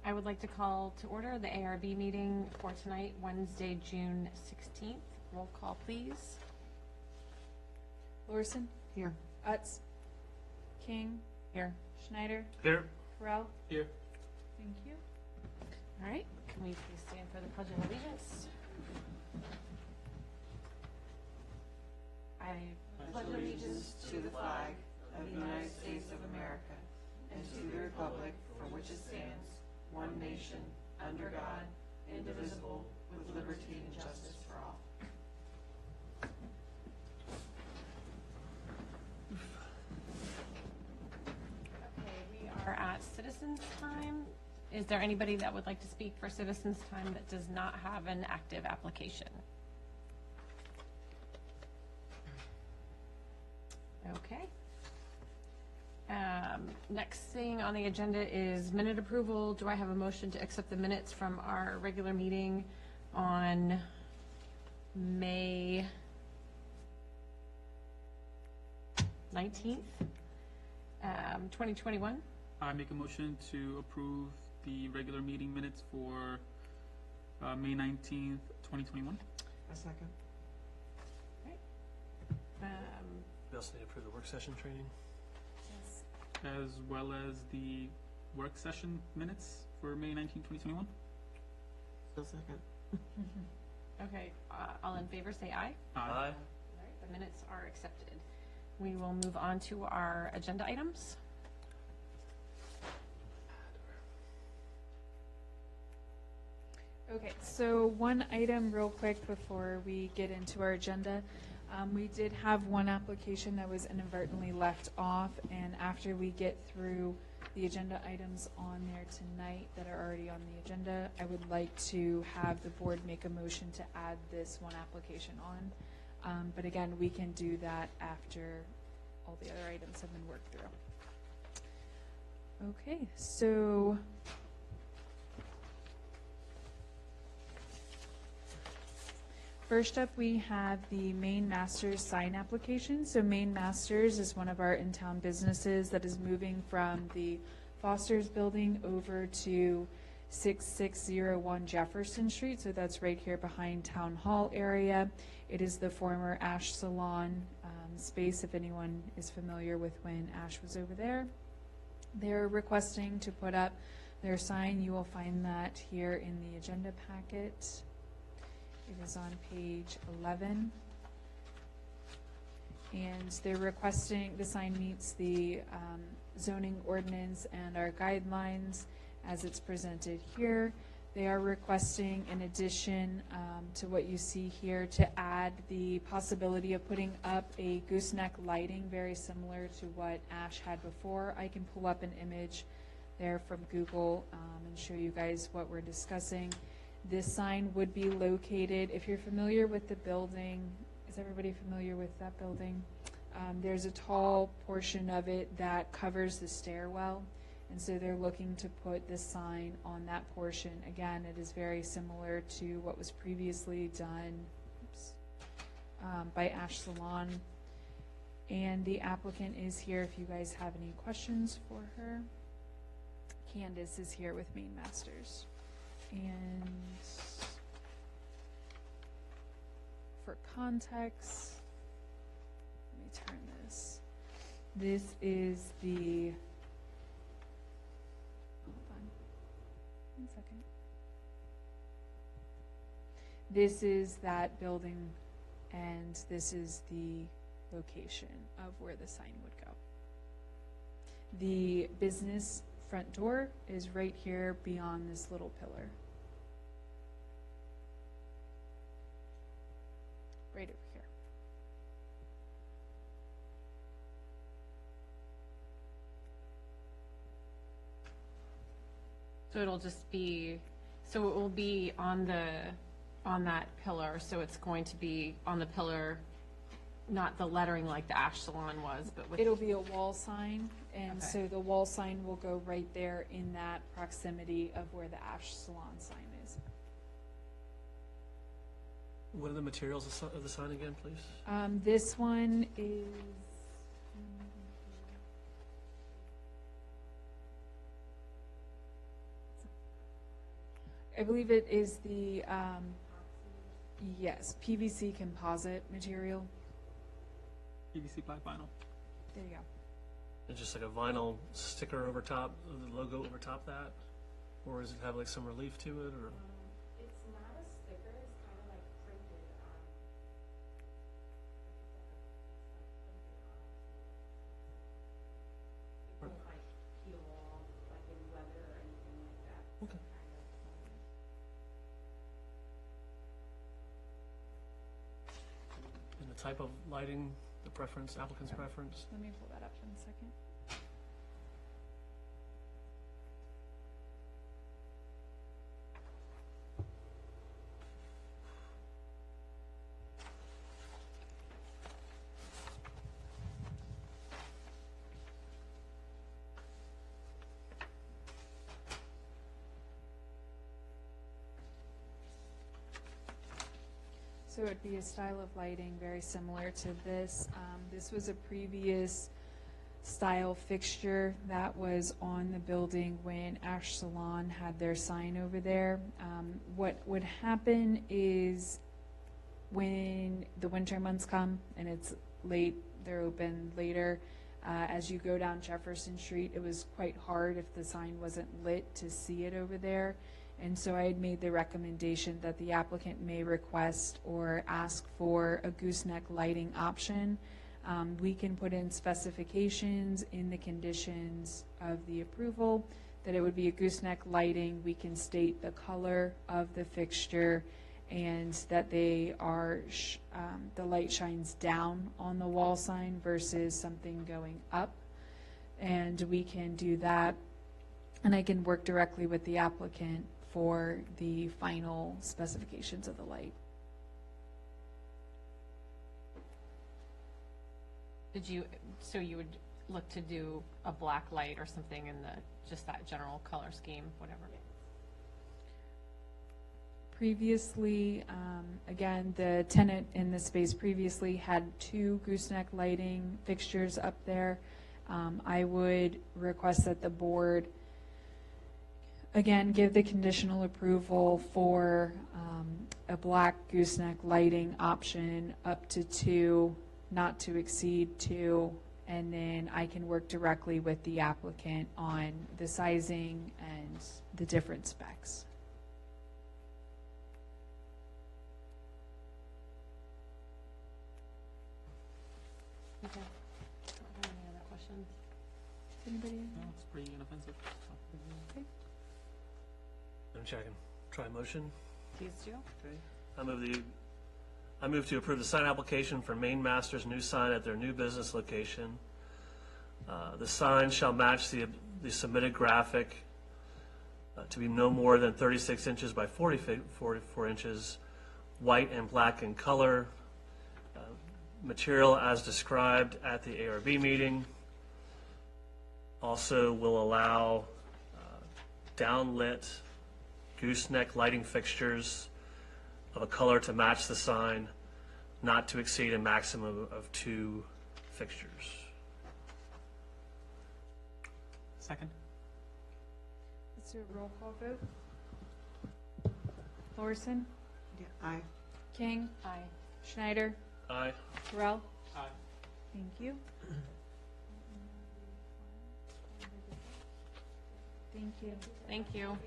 I would like to call to order the ARB meeting for tonight, Wednesday, June 16th. Roll call, please. Lorson? Here. Utz? King? Here. Schneider? Here. Correll? Here. Thank you. All right, can we please stand for the Pledge of Allegiance? I Pledge allegiance to the flag of the United States of America and to the republic for which it stands, one nation, under God, indivisible, with liberty and justice for all. Okay, we are at citizens' time. Is there anybody that would like to speak for citizens' time that does not have an active application? Okay. Next thing on the agenda is minute approval. Do I have a motion to accept the minutes from our regular meeting on May 19th, 2021? I make a motion to approve the regular meeting minutes for May 19th, 2021. A second. We also need to approve the work session training. As well as the work session minutes for May 19th, 2021. Still second. Okay, all in favor say aye. Aye. All right, the minutes are accepted. We will move on to our agenda items. Okay, so one item real quick before we get into our agenda. We did have one application that was inadvertently left off, and after we get through the agenda items on there tonight that are already on the agenda, I would like to have the board make a motion to add this one application on. But again, we can do that after all the other items have been worked through. Okay, so first up, we have the Main Masters sign application. So Main Masters is one of our in-town businesses that is moving from the Foster's building over to 6601 Jefferson Street. So that's right here behind Town Hall area. It is the former Ash Salon space, if anyone is familiar with when Ash was over there. They're requesting to put up their sign. You will find that here in the agenda packet. It is on page 11. And they're requesting, the sign meets the zoning ordinance and our guidelines as it's presented here. They are requesting, in addition to what you see here, to add the possibility of putting up a gooseneck lighting, very similar to what Ash had before. I can pull up an image there from Google and show you guys what we're discussing. This sign would be located, if you're familiar with the building, is everybody familiar with that building? There's a tall portion of it that covers the stairwell, and so they're looking to put this sign on that portion. Again, it is very similar to what was previously done by Ash Salon. And the applicant is here if you guys have any questions for her. Candace is here with Main Masters. And for context, let me turn this. This is the, hold on, 1 second. This is that building, and this is the location of where the sign would go. The business front door is right here beyond this little pillar. Right over here. So it'll just be, so it will be on that pillar, so it's going to be on the pillar, not the lettering like the Ash Salon was, but with. It'll be a wall sign, and Okay. so the wall sign will go right there in that proximity of where the Ash Salon sign is. What are the materials of the sign again, please? This one is, I believe it is the, yes, PVC composite material. PVC black vinyl. There you go. It's just like a vinyl sticker over top, the logo over top that? Or does it have like some relief to it, or? It's not a sticker, it's kind of like printed on. It won't like peel off like in weather or anything like that. Okay. Kind of. And the type of lighting, the preference, applicant's preference? Let me pull that up in a second. So it'd be a style of lighting very similar to this. This was a previous style fixture that was on the building when Ash Salon had their sign over there. What would happen is when the winter months come and it's late, they're open later, as you go down Jefferson Street, it was quite hard if the sign wasn't lit to see it over there. And so I had made the recommendation that the applicant may request or ask for a gooseneck lighting option. We can put in specifications in the conditions of the approval that it would be a gooseneck lighting. We can state the color of the fixture and that they are, the light shines down on the wall sign versus something going up. And we can do that. And I can work directly with the applicant for the final specifications of the light. So you would look to do a black light or something in just that general color scheme, whatever? Previously, again, the tenant in the space previously had 2 gooseneck lighting fixtures up there. I would request that the board again, give the conditional approval for a black gooseneck lighting option up to 2, not to exceed 2, and then I can work directly with the applicant on the sizing and the different specs. Okay. Don't have any other questions? Anybody? No, it's pretty inoffensive. So. Madam Chair, I can try a motion. Please do. Okay. I move to approve the sign application for Main Master's new sign at their new business location. The sign shall match the submitted graphic to be no more than 36 inches by 44 inches, white and black in color, material as described at the ARB meeting. Also will allow downlit gooseneck lighting fixtures of a color to match the sign, not to exceed a maximum of 2 fixtures. Second. Let's do a roll call vote. Lorson, Yeah, aye. King, Aye. Schneider, Aye. Terrell. Aye. Thank you. Thank you. Thank you.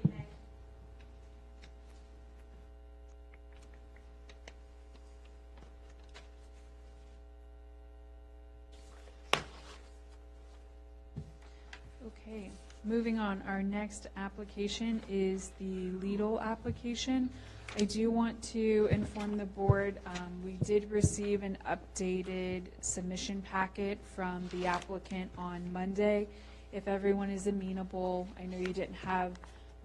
Okay, moving on, our next application is the Lidl application. I do want to inform the board, we did receive an updated submission packet from the applicant on Monday. If everyone is amenable, I know you didn't have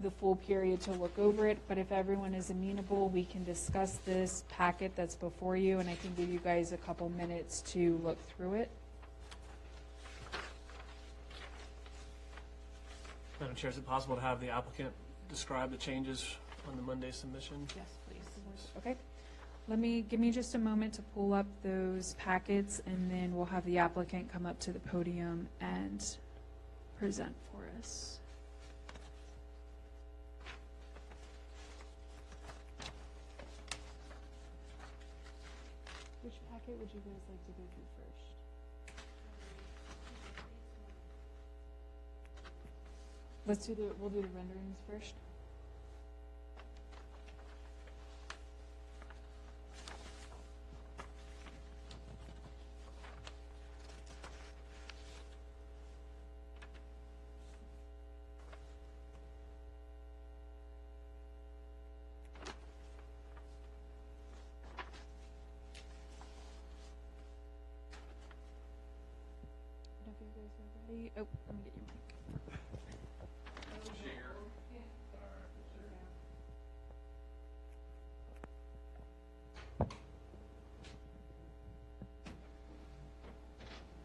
the full period to look over it, but if everyone is amenable, we can discuss this packet that's before you, and I can give you guys a couple minutes to look through it. Madam Chair, is it possible to have the applicant describe the changes on the Monday submission? Yes, please. Okay, give me just a moment to pull up those packets, and then we'll have the applicant come up to the podium and present for us. packet would you guys like to go through first? We'll do the renderings first. If you guys are ready, oh, let me get your mic.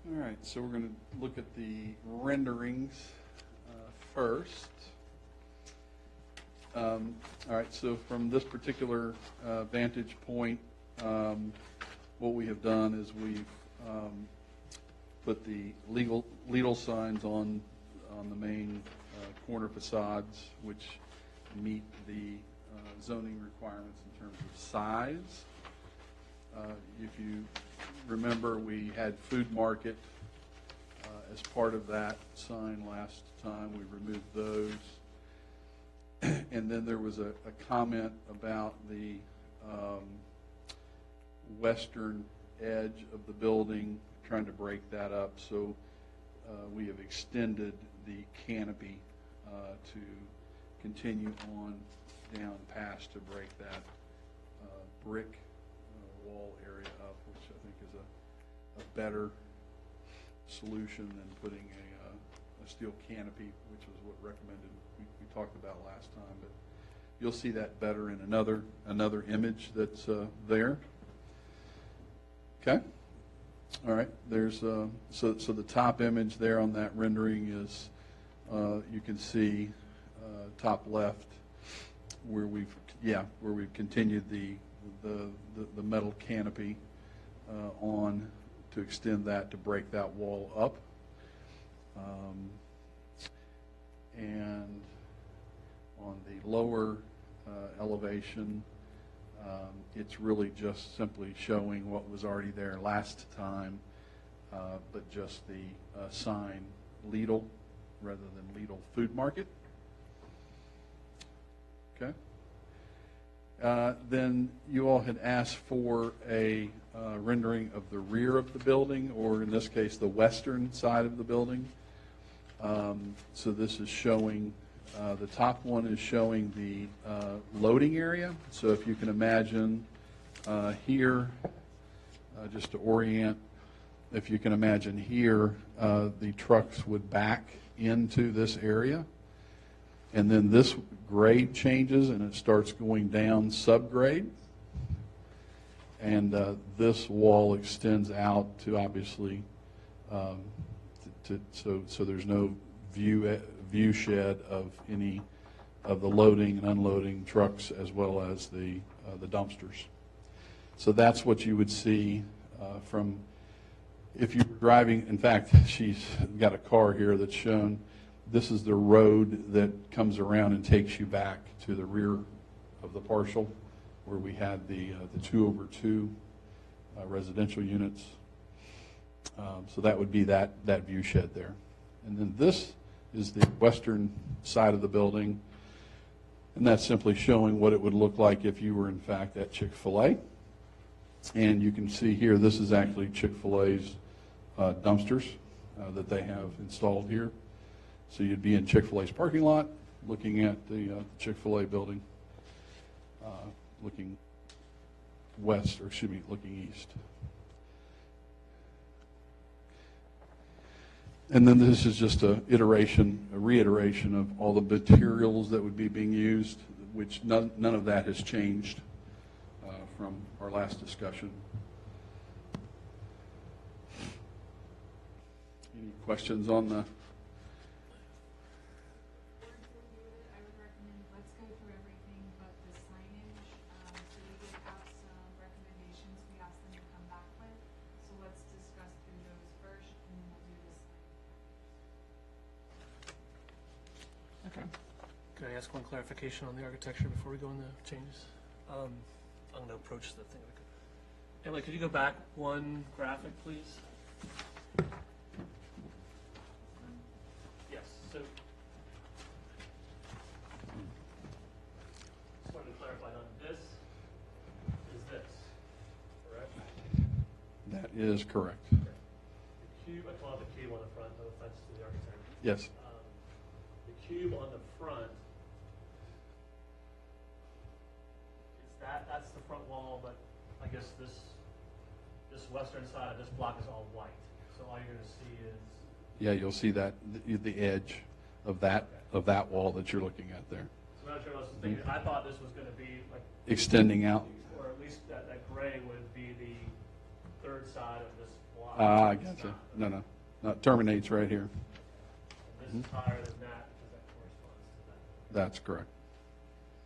All right, so we're going to look at the renderings first. All right, so from this particular vantage point, what we have done is we've put the legal signs on the main corner facades, which meet the zoning requirements in terms of size. If you remember, we had food market as part of that sign last time. We removed those. And then there was a comment about the western edge of the building, trying to break that up. So we have extended the canopy to continue on down past to break that brick wall area up, which I think is a better solution than putting a steel canopy, which was what recommended we talked about last time. But you'll see that better in another image that's there. Okay. All right. There's so the top image there on that rendering is you can see top left where we've continued the metal canopy on to extend that to break that wall up. And on the lower elevation, it's really just simply showing what was already there last time, but just the sign Lidl rather than Lidl Food Market. Okay. Then you all had asked for a rendering of the rear of the building, or in this case, the western side of the building. So this is showing, the top one is showing the loading area. So if you can imagine here, just to orient, if you can imagine here, the trucks would back into this area. And then this grade changes and it starts going down subgrade. And this wall extends out to obviously, so there's no view shed of any of the loading and unloading trucks as well as the dumpsters. So that's what you would see from, if you're driving. In fact, she's got a car here that's shown. This is the road that comes around and takes you back to the rear of the parcel where we had the 2/2 residential units. So that would be that view shed there. And then this is the western side of the building, and that's simply showing what it would look like if you were in fact at Chick-fil-A. And you can see here, this is actually Chick-fil-A's dumpsters that they have installed here. So you'd be in Chick-fil-A's parking lot, looking at the Chick-fil-A building, looking west, or excuse me, looking east. And then this is just a reiteration of all the materials that would be being used, which none of that has changed from our last discussion. Any questions on the? I would recommend, let's go through everything but the signage. So we did have some recommendations we asked them to come back with. So let's discuss through those first, and then we'll do the sign. Okay. Can I ask one clarification on the architecture before we go into changes? I'm going to approach the thing. Emily, could you go back one graphic, please? Yes, so. Just wanted to clarify on this is this, correct? That is correct. The cube, I call it the cube on the front, no offense to the architect. Yes. The cube on the front, that's the front wall, but I guess this western side of this block is all white. So all you're gonna see is, Yeah, you'll see that, the edge of that wall that you're looking at there, so I'm not sure what I was thinking, I thought this was gonna be like, extending out. or at least that gray would be the third side of this block. I It's gotcha. not. No, it terminates right here. And this is higher than that because that corresponds to that. That's correct.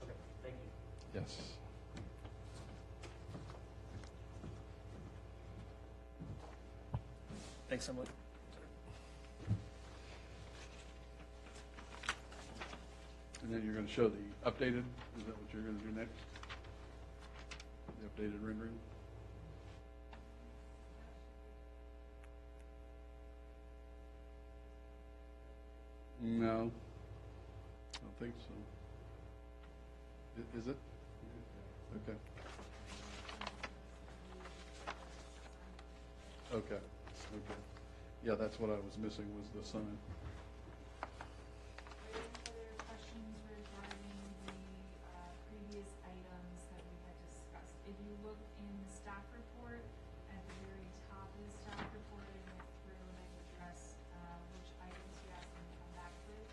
Okay, thank you. Yes. Thanks so much. And then you're going to show the updated, is that what you're going to do next? The updated rendering? No, I don't think so. Is it? Okay. Okay, okay. Yeah, that's what I was missing, was the sign. Are there any other questions regarding the previous items that we had discussed? If you look in the staff report, at the very top of the staff report, I went through and I addressed which items you asked them to come back with.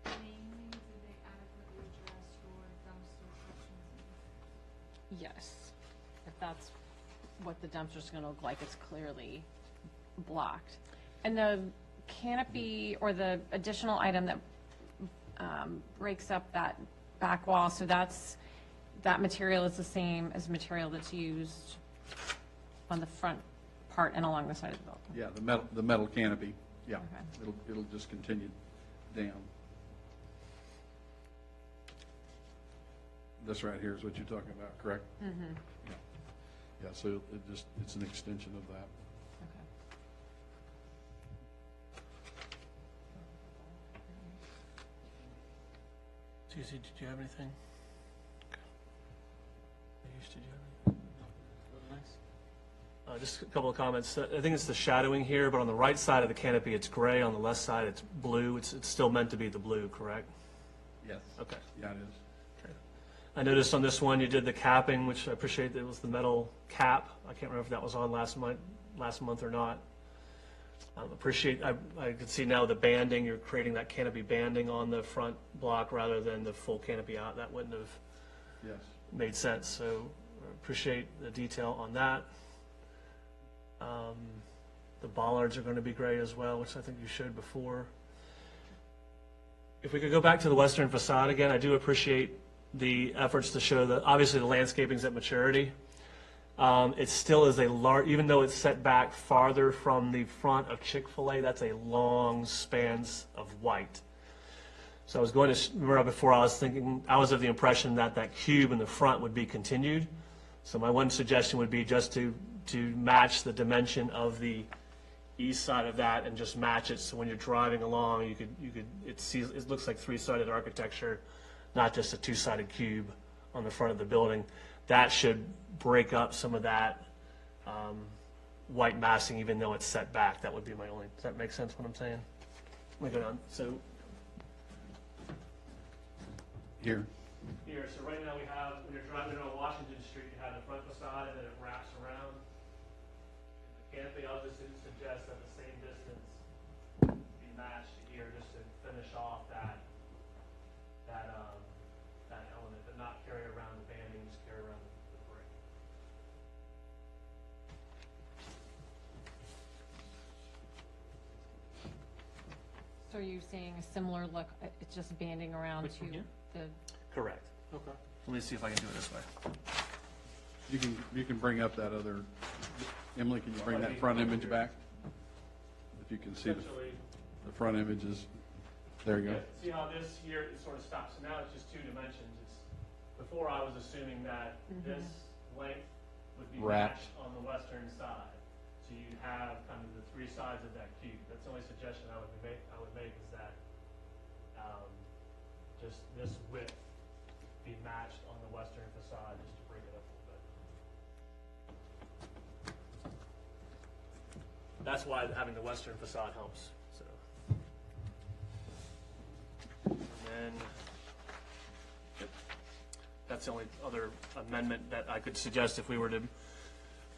Mainly, did they adequately address your dumpster sections? Yes, if that's what the dumpster's gonna look like, it's clearly blocked. And the canopy or the additional item that breaks up that back wall, so that material is the same as material that's used on the front part and along the side of the building. Yeah, the metal canopy, yeah. Okay. It'll just continue down. This right here is what you're talking about, correct? Mm-hmm, Yeah. Yeah, so it's an extension of that. okay. Susie, did you have anything? Ayush, did you have anything? Nice. Just a couple of comments. I think it's the shadowing here, but on the right side of the canopy, it's gray. On the left side, it's blue. It's still meant to be the blue, correct? Yes. Okay. Yeah, it is. Okay. I noticed on this one, you did the capping, which I appreciate. It was the metal cap. I can't remember if that was on last month or not. I could see now the banding, you're creating that canopy banding on the front block rather than the full canopy out. That wouldn't have Yes. made sense, so I appreciate the detail on that. The bollards are going to be gray as well, which I think you showed before. If we could go back to the western facade again, I do appreciate the efforts to show that, obviously the landscaping's at maturity. It still is a large, even though it's set back farther from the front of Chick-fil-A, that's a long spans of white. So I was going to, remember before I was of the impression that that cube in the front would be continued. So my one suggestion would be just to match the dimension of the east side of that and just match it, so when you're driving along, it looks like three-sided architecture, not just a two-sided cube on the front of the building. That should break up some of that white massing, even though it's set back. That would be my only, does that make sense what I'm saying? Let me go down. So Here. here, so right now we have, when you're driving on Washington Street, you have the front facade and then it wraps around. The canopy, I'll just suggest that the same distance be matched here just to finish off that element, but not carry around the banding, just carry around the brick. So are you saying a similar look, it's just banding around Which to one here? the, Correct. Okay. Let me see if I can do it this way. You can bring up that other, Emily, can you bring that front image back? If you can see Essentially, the front image is, there you go. yeah, see how this here is sort of stops? So now it's just two dimensions. Before I was assuming that this length would be Wrapped. matched on the western side. So you'd have kind of the three sides of that cube. That's the only suggestion I would make is that just this width be matched on the western facade just to break it up a little bit. That's why having the western facade helps, so. And then, yep. That's the only other amendment that I could suggest if we were to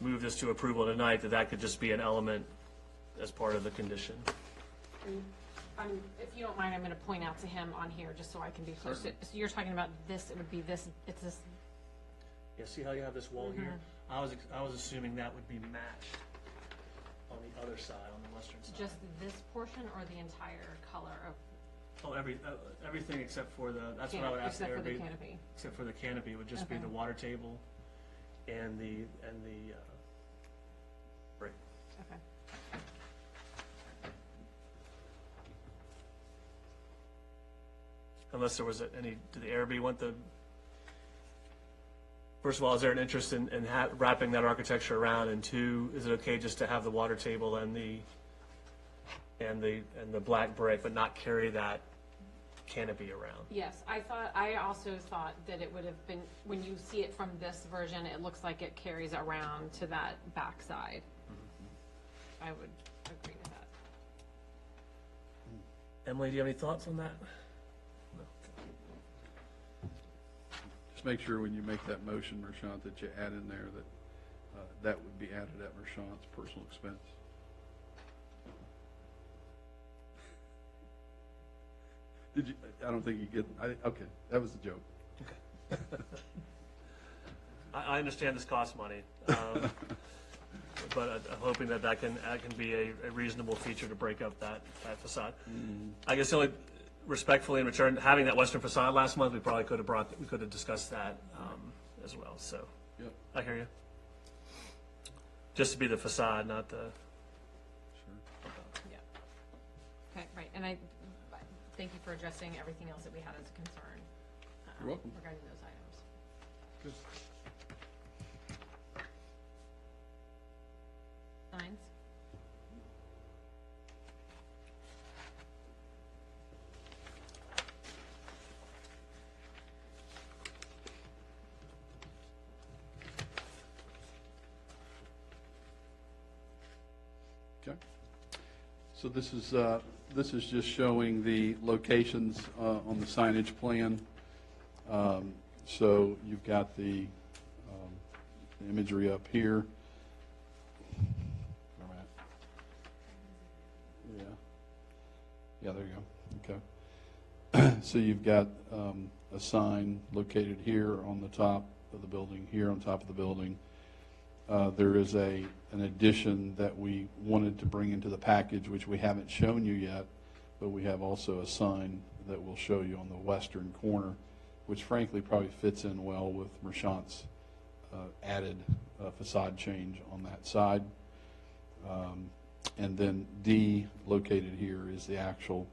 move this to approval tonight, that could just be an element as part of the condition. if you don't mind, I'm going to point out to him on here, just so I can be close to it. So you're talking about this, it would be this, it's this, Yeah, see how you have this wall here? I was assuming that would be matched on the other side, on the western side. just this portion or the entire color of Oh, everything except for the, that's what I would ask except for the everybody. canopy? Except for the canopy would just be Okay. the water table and the brick. Okay. Unless there was any, did the ARB want the, first of all, is there an interest in wrapping that architecture around? And two, is it okay just to have the water table and the black brick, but not carry that canopy around? Yes, I also thought that it would have been, when you see it from this version, it looks like it carries around to that back side. I would agree with that. Emily, do you have any thoughts on that? No. Just make sure when you make that motion, Mershant, that you add in there that that would be added at Mershant's personal expense. Did you, I don't think you get, okay, that was a joke. I understand this costs money, but I'm hoping that can be a reasonable feature to break up that facade. I guess only respectfully in return, having that western facade last month, we probably could have discussed that as well, so. Yep. I hear you. Just to be the facade, not the. Sure. Yeah. Okay, right, and I thank you for addressing everything else that we had as a concern. You're welcome. Regarding those items. Good. Signs? Okay. So this is just showing the locations on the signage plan. So you've got the imagery up here. Where am I at? Yeah, there you go. Okay. So you've got a sign located here on the top of the building, here on top of the building. There is an addition that we wanted to bring into the package, which we haven't shown you yet, but we have also a sign that we'll show you on the western corner, which frankly probably fits in well with Mershant's added facade change on that side. And then D, located here, is the actual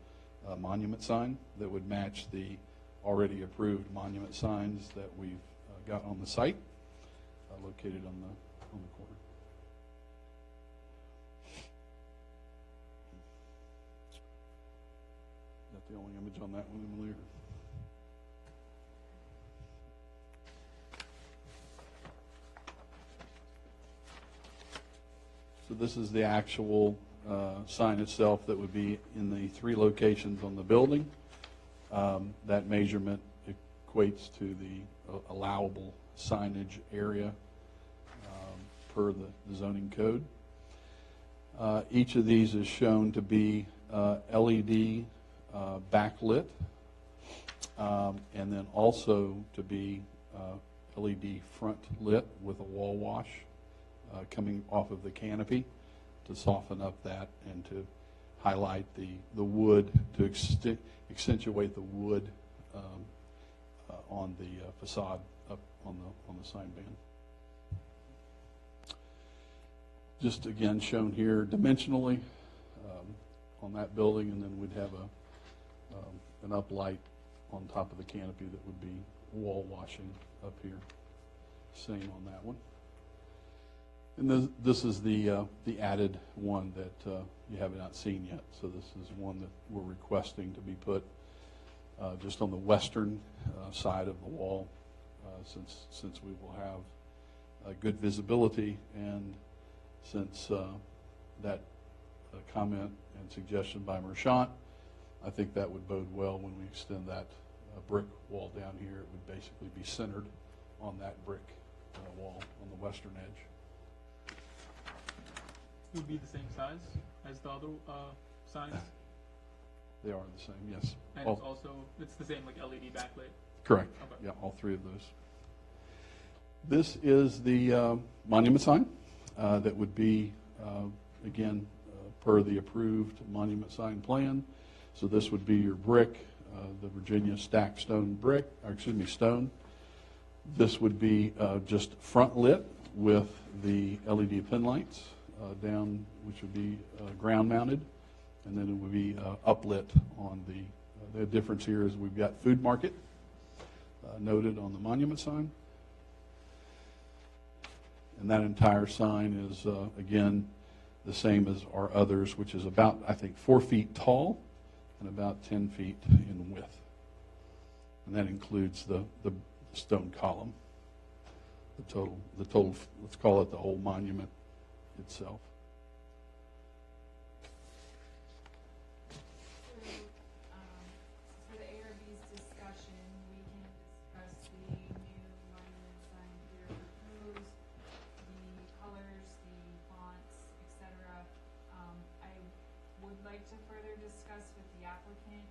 monument sign that would match the already approved monument signs that we've got on the site, located on the corner. Is that the only image on that one, Emily? So this is the actual sign itself that would be in the 3 locations on the building. That measurement equates to the allowable signage area per the zoning code. Each of these is shown to be LED backlit, and then also to be LED front lit with a wall wash coming off of the canopy to soften up that and to highlight the wood, to accentuate the wood on the facade up on the sign band. Just again shown here dimensionally on that building, and then we'd have an uplight on top of the canopy that would be wall washing up here. Same on that one. And this is the added one that you have not seen yet. So this is one that we're requesting to be put just on the western side of the wall, since we will have good visibility, and since that comment and suggestion by Mershant, I think that would bode well when we extend that brick wall down here. It would basically be centered on that brick wall on the western edge. Would be the same size as the other signs, They are the same, yes. and it's also it's the same like LED backlit. Correct. Okay. Yeah, all three of those. This is the monument sign that would be, again, per the approved monument sign plan. So this would be your brick, the Virginia stacked stone brick, or excuse me, stone. This would be just front lit with the LED pin lights down, which would be ground mounted, and then it would be uplit on the difference here is we've got food market noted on the monument sign. And that entire sign is, again, the same as our others, which is about, I think, 4 feet tall and about 10 feet in width. And that includes the stone column, the total, let's call it the whole monument itself. For the ARB's discussion, we can discuss the new monument sign here proposed, the colors, the fonts, etc. I would like to further discuss with the applicant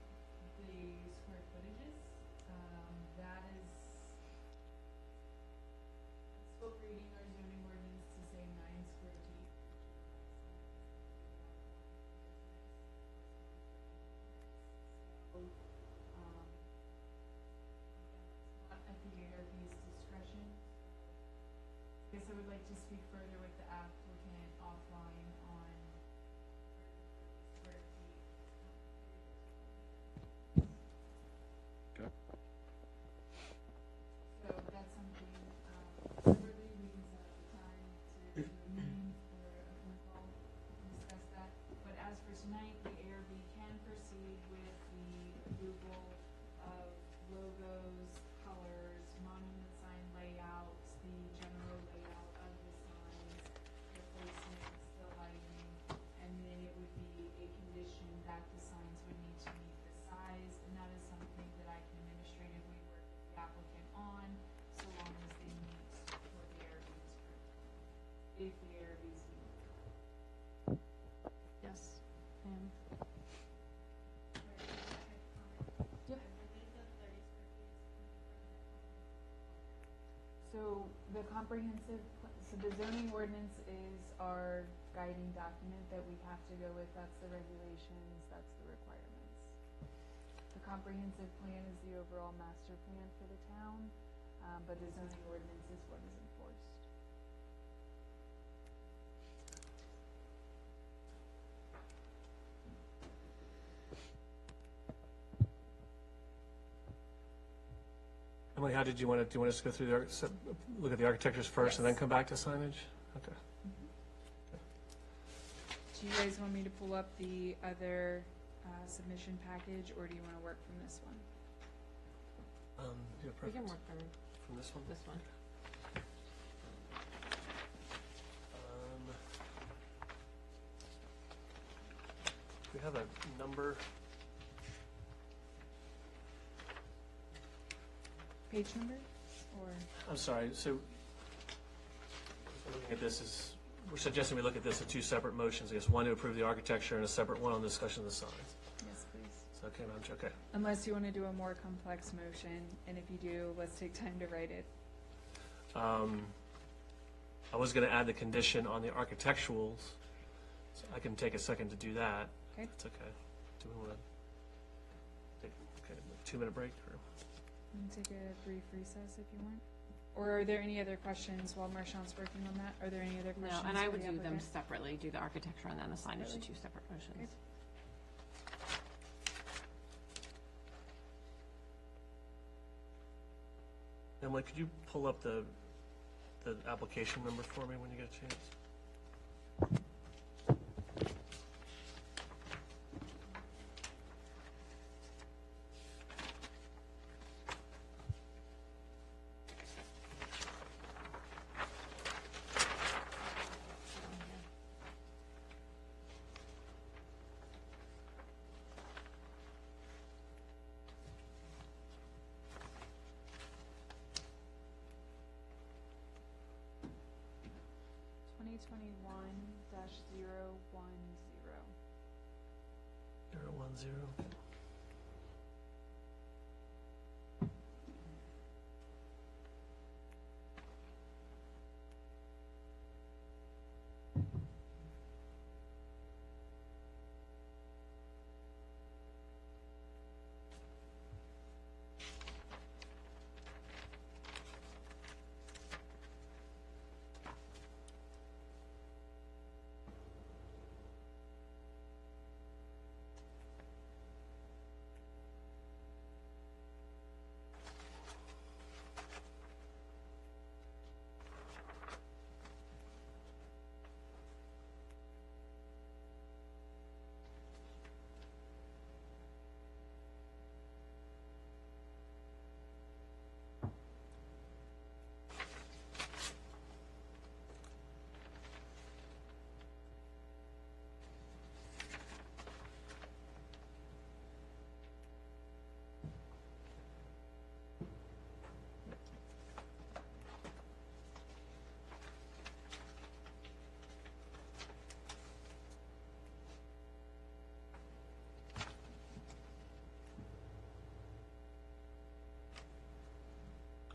the square footages. That is, still reading our zoning ordinance to say 9 square feet. Not at the ARB's discretion. I guess I would like to speak further with the applicant offline on square feet. Okay. So that's something, separately, we can set up a time to do a meeting for a phone call and discuss that. But as for tonight, the ARB can proceed with the approval of logos, colors, monument sign layouts, the general layout of the signs, the placements, the lighting, and then it would be a condition that the signs would need to meet the size, and that is something that I can administratively work with the applicant on, so long as they meet for the ARB's approval. If the ARB's meet. Yes. Pam? Yep. So the comprehensive, so the zoning ordinance is our guiding document that we have to go with. That's the regulations, that's the requirements. The comprehensive plan is the overall master plan for the town, but the zoning ordinance is what is enforced. Emily, how did you want to, do you want us to go through look at the architectures first and then come back to signage? Okay. Do you guys want me to pull up the other submission package, or do you want to work from this one? Do you have We can preference work from from this one? this one. Do we have a number? Page number, or? I'm sorry, so looking at this is, we're suggesting we look at this as 2 separate motions. I guess one to approve the architecture and a separate one on discussion of the signs. Yes, please. So Okay, Madam Chair, okay. Unless you want to do a more complex motion, and if you do, let's take time to write it. I was going to add the condition on the architecturals, so I can take a second to do that. Okay. It's okay. Do we want to take a 2-minute break? Or? You can take a brief recess if you want. Or are there any other questions while Marchand's working on that? Are there any other No, questions? and I for would the do them applicant? separately, do the architecture and then the signage, the Really? 2 separate motions. Emily, could you pull up the application number for me when you get a chance? Twenty 010.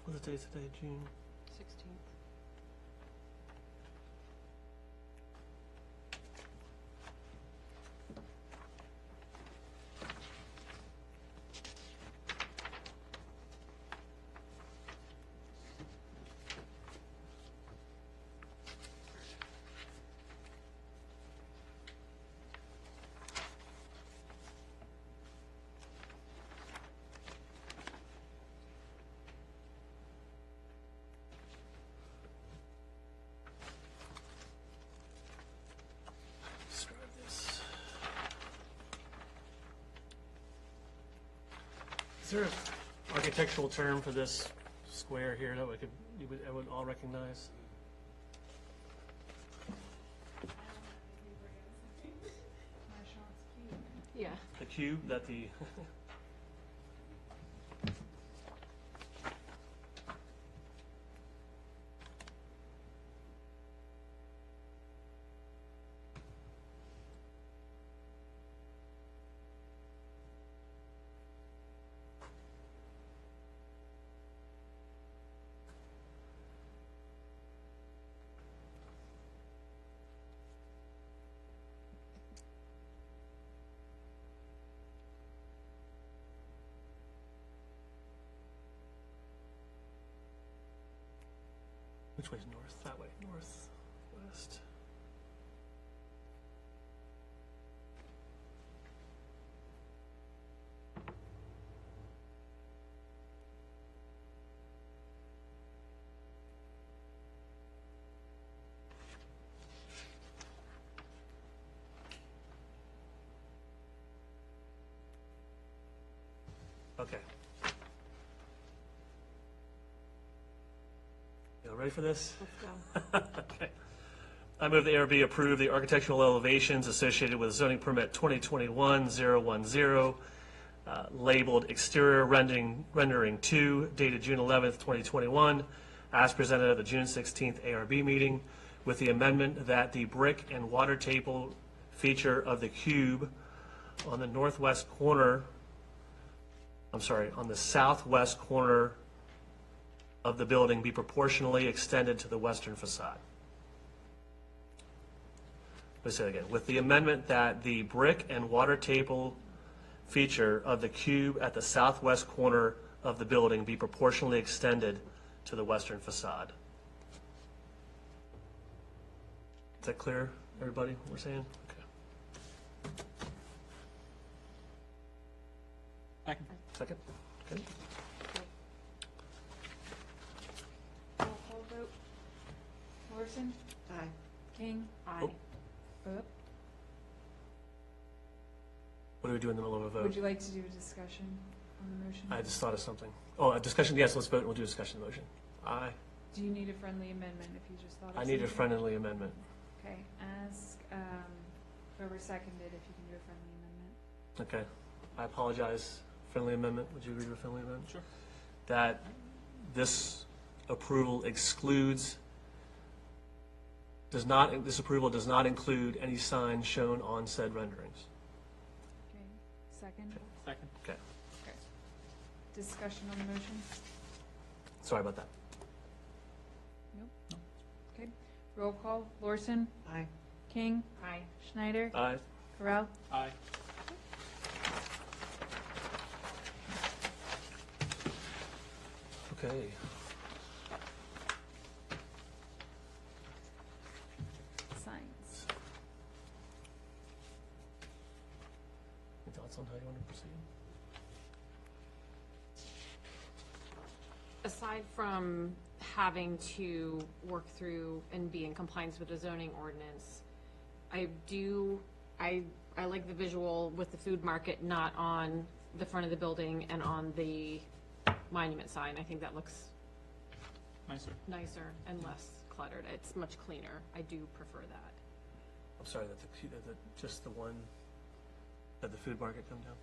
What's the date today, June? 16th. Describe this. Is there an architectural term for this square here that I would all recognize? Yeah. The cube that the which way's north? That way. North, west. Okay. You ready for this? Let's go. Okay. I move the ARB approve the architectural elevations associated with zoning permit 2021-010, labeled exterior rendering 2, dated June 11th, 2021, as presented at the June 16th ARB meeting, with the amendment that the brick and water table feature of the cube on the northwest corner I'm sorry, on the southwest corner of the building be proportionally extended to the western facade. Let's say it again. With the amendment that the brick and water table feature of the cube at the southwest corner of the building be proportionally extended to the western facade. Is that clear, everybody, what we're saying? Okay. Second. Second? Okay. Roll call vote. Larson, Aye. King, Aye. Oop. What do we do in the middle of a vote? Would you like to do a discussion on the motion? I just thought of something. Oh, a discussion, yes, let's vote, and we'll do a discussion motion. Aye. Do you need a friendly amendment if you just thought of I need a something? friendly amendment. Okay, ask whoever seconded if you can do a friendly amendment. Okay. I apologize. Friendly amendment, would you agree to a friendly amendment? Sure. That this approval excludes, this approval does not include any signs shown on said renderings. Okay, second. Second. Okay. Discussion on the motion? Sorry about that. Okay, roll call. Larson, Aye. King, Aye. Schneider, Aye. Corral. Aye. Okay. Signs. Any thoughts on how you want to proceed? Aside from having to work through and be in compliance with the zoning ordinance, I like the visual with the food market not on the front of the building and on the monument sign. I think that looks Nicer. nicer and less cluttered. It's much cleaner. I do prefer that. I'm sorry, that just the one, that the food market come down?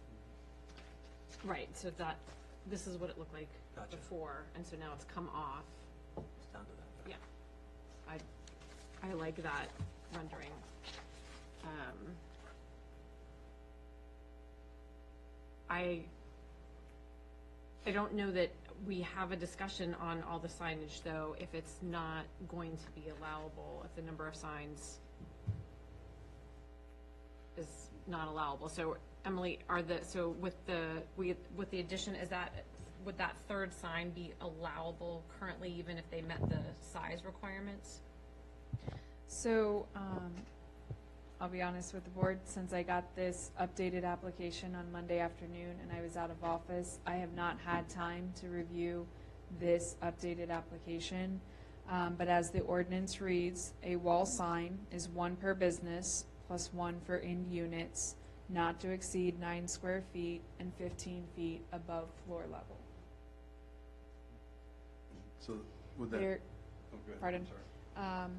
Right, so that, this is what it looked like Gotcha. before, and so now it's come off. It's down to that. Yeah. I like that rendering. I don't know that we have a discussion on all the signage, though, if it's not going to be allowable, if the number of signs is not allowable. So, Emily, with the addition, would that third sign be allowable currently, even if they met the size requirements? So, I'll be honest with the board, since I got this updated application on Monday afternoon and I was out of office, I have not had time to review this updated application. But as the ordinance reads, a wall sign is one per business plus one for end units, not to exceed 9 square feet and 15 feet above floor level. So would that? There, Oh, go ahead. pardon? Sorry.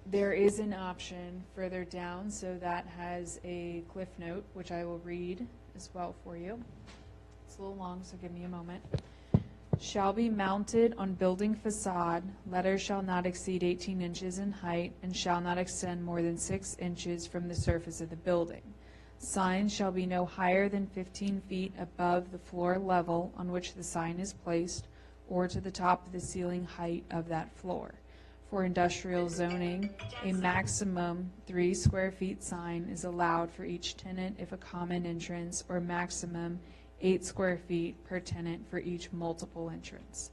There is an option further down, so that has a cliff note, which I will read as well for you. It's a little long, so give me a moment. Shall be mounted on building facade, letters shall not exceed 18 inches in height and shall not extend more than 6 inches from the surface of the building. Signs shall be no higher than 15 feet above the floor level on which the sign is placed or to the top of the ceiling height of that floor. For industrial zoning, a maximum 3 square feet sign is allowed for each tenant if a common entrance, or maximum 8 square feet per tenant for each multiple entrance.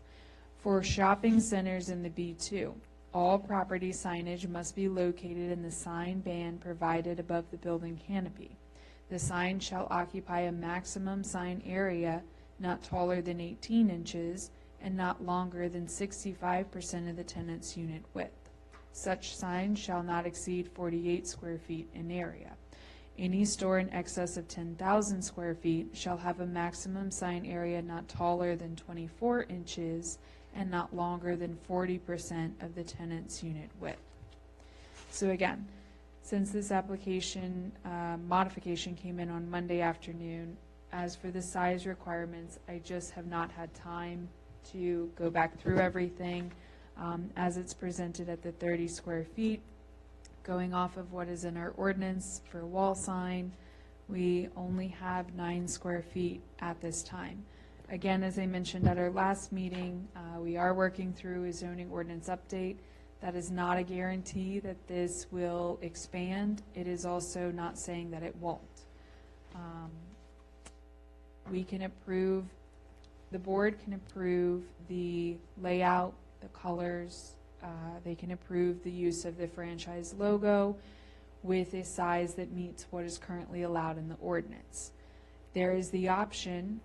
For shopping centers in the B2, all property signage must be located in the sign band provided above the building canopy. The sign shall occupy a maximum sign area not taller than 18 inches and not longer than 65% of the tenant's unit width. Such signs shall not exceed 48 square feet in area. Any store in excess of 10,000 square feet shall have a maximum sign area not taller than 24 inches and not longer than 40% of the tenant's unit width. So again, since this application modification came in on Monday afternoon, as for the size requirements, I just have not had time to go back through everything as it's presented at the 30 square feet. Going off of what is in our ordinance for wall sign, we only have 9 square feet at this time. Again, as I mentioned at our last meeting, we are working through a zoning ordinance update. That is not a guarantee that this will expand. It is also not saying that it won't. We can approve, the board can approve the layout, the colors. They can approve the use of the franchise logo with a size that meets what is currently allowed in the ordinance. There is the option,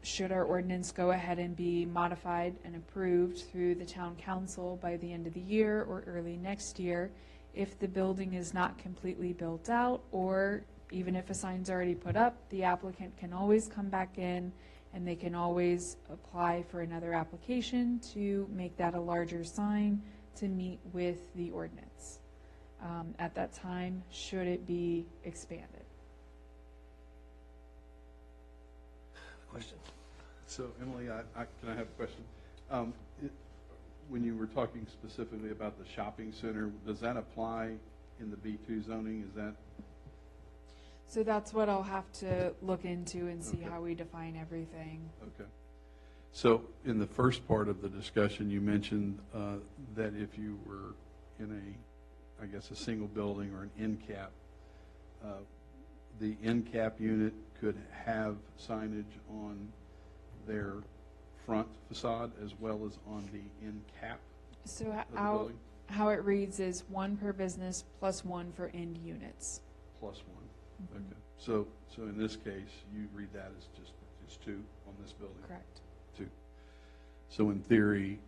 should our ordinance go ahead and be modified and approved through the town council by the end of the year or early next year, if the building is not completely built out, or even if a sign's already put up, the applicant can always come back in and they can always apply for another application to make that a larger sign to meet with the ordinance at that time, should it be expanded. Question? So Emily, can I have a question? When you were talking specifically about the shopping center, does that apply in the B2 zoning? Is that? So that's what I'll have to look into and see Okay. how we define everything. Okay. So in the first part of the discussion, you mentioned that if you were in a, I guess, a single building or an end cap, the end cap unit could have signage on their front facade as well as on the end cap So of the how, building, how it reads is one per business plus one for end units. plus one. Okay. So in this case, you read that as just two on this building? Correct. Two. So in theory,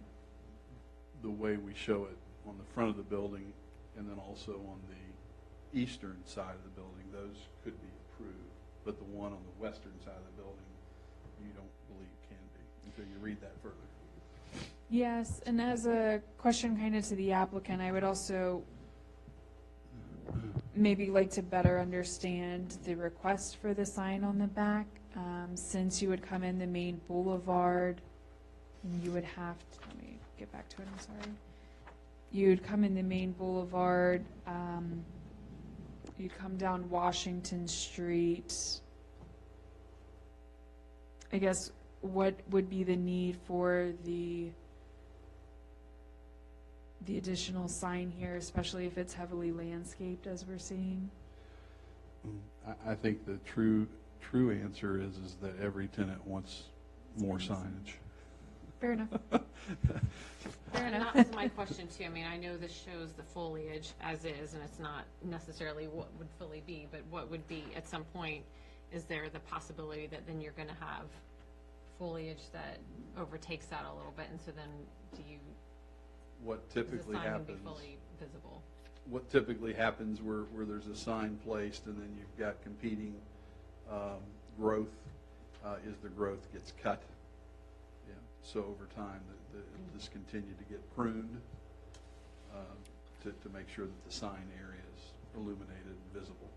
the way we show it on the front of the building and then also on the eastern side of the building, those could be approved. But the one on the western side of the building, you don't believe can be until you read that further. Yes, and as a question kind of to the applicant, I would also maybe like to better understand the request for the sign on the back. Since you would come in the main boulevard, you would have to, let me get back to it, I'm sorry. You'd come in the main boulevard, you'd come down Washington Street. I guess what would be the need for the additional sign here, especially if it's heavily landscaped as we're seeing? I think the true answer is that every tenant wants more signage. Fair enough. Fair And enough. that was my question too. I mean, I know this shows the foliage as is, and it's not necessarily what would fully be, but what would be at some point, is there the possibility that then you're gonna have foliage that overtakes that a little bit, and so then What is the typically sign gonna be happens, fully visible? what typically happens where there's a sign placed and then you've got competing growth, is the growth gets cut. Yeah. So over time, it'll just continue to get pruned to make sure that the sign area is illuminated and visible.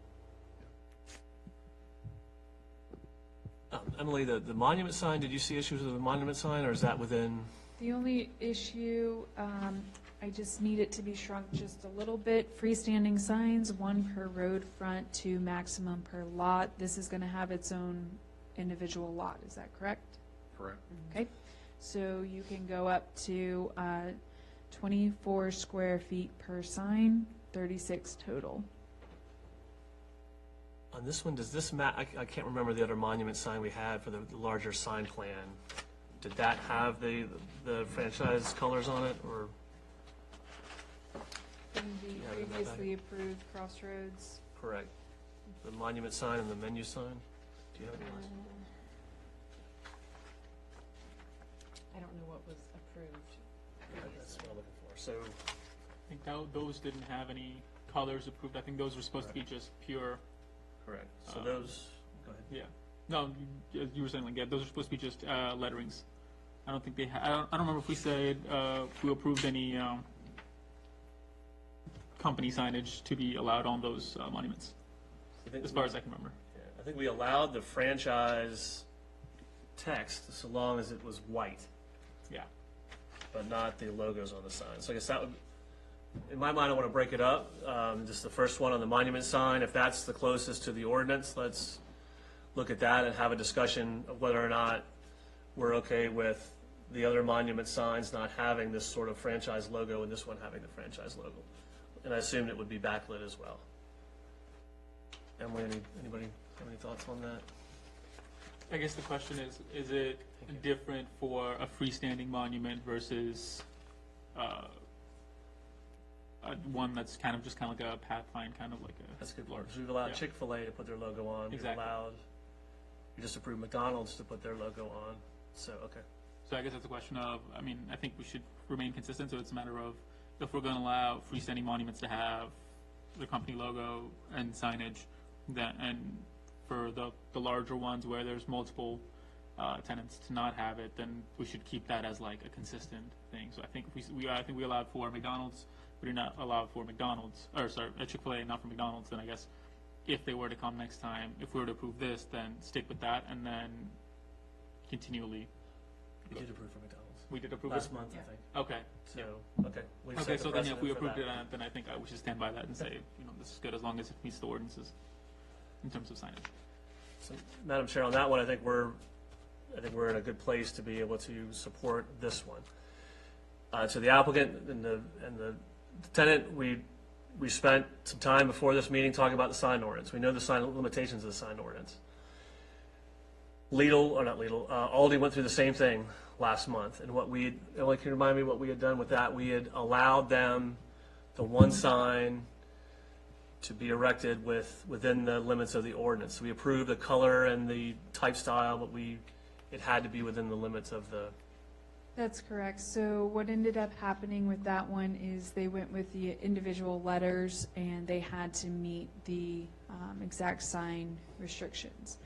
Emily, the monument sign, did you see issues with the monument sign, or is that within? The only issue, I just need it to be shrunk just a little bit. Freestanding signs, one per road front, two maximum per lot. This is gonna have its own individual lot, is that correct? Correct. Okay, so you can go up to 24 square feet per sign, 36 total. On this one, does this I can't remember the other monument sign we had for the larger sign plan. Did that have the franchise colors on it, or? In the Yeah, I remember that. previously approved Crossroads. Correct. The monument sign and the menu sign? Do you have any? I don't know what was approved That's previously. what I'm looking for. So, I think those didn't have any colors approved. I think those were supposed to be just pure, correct. So those, go ahead. yeah. No, you were saying like, yeah, those are supposed to be just letterings. I don't think they I don't remember if we said we approved any company signage to be allowed on those monuments, I think as far as I can remember. Yeah, I think we allowed the franchise text so long as it was white, Yeah. but not the logos on the sign. So I guess that would, in my mind, I want to break it up. Just the first one on the monument sign, if that's the closest to the ordinance, let's look at that and have a discussion of whether or not we're okay with the other monument signs not having this sort of franchise logo and this one having the franchise logo. And I assumed it would be backlit as well. Emily, anybody have any thoughts on that? I guess the question is it different for a freestanding monument versus one that's kind of like a pathfind, kind of like a... That's a good part. We've allowed Yeah. Chick-fil-A to put their logo on. We've Exactly. allowed, we just approved McDonald's to put their logo on. So, okay. So I guess that's a question of, I mean, I think we should remain consistent, so it's a matter of if we're going to allow freestanding monuments to have the company logo and signage, and for the larger ones where there's multiple tenants to not have it, then we should keep that as like a consistent thing. So I think if we allowed for McDonald's, we do not allow for McDonald's, or sorry, a Chick-fil-A, not for McDonald's, then I guess if they were to come next time, if we were to approve this, then stick with that, and then continually. We did approve for McDonald's. We did approve Last it? month, I think. Okay. So, okay. We've Okay, set the so then if we precedent for approved that. it, then I think we should stand by that and say, this is good as long as it meets the ordinances in terms of signage. So, Madam Chair, on that one, I think we're in a good place to be able to support this one. To the applicant and the tenant, we spent some time before this meeting talking about the sign ordinance. We know the sign limitations of the sign ordinance. Aldi went through the same thing last month, and Emily, can you remind me what we had done with that? We had allowed them the one sign to be erected within the limits of the ordinance. So we approved the color and the type style, but it had to be within the limits of the. That's correct. So what ended up happening with that one is they went with the individual letters and they had to meet the exact sign restrictions.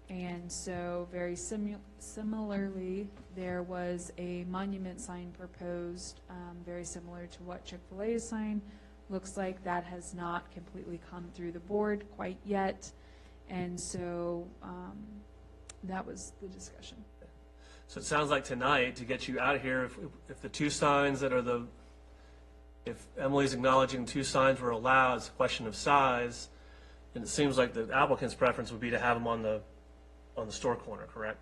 And so very similarly, there was a monument sign proposed, very similar to what Chick-fil-A's sign looks like. That has not completely come through the board quite yet. And so that was the discussion. So it sounds like tonight, to get you out of here, if the two signs that are if Emily's acknowledging two signs were allowed, it's a question of size, and it seems like the applicant's preference would be to have them on the store corner, correct?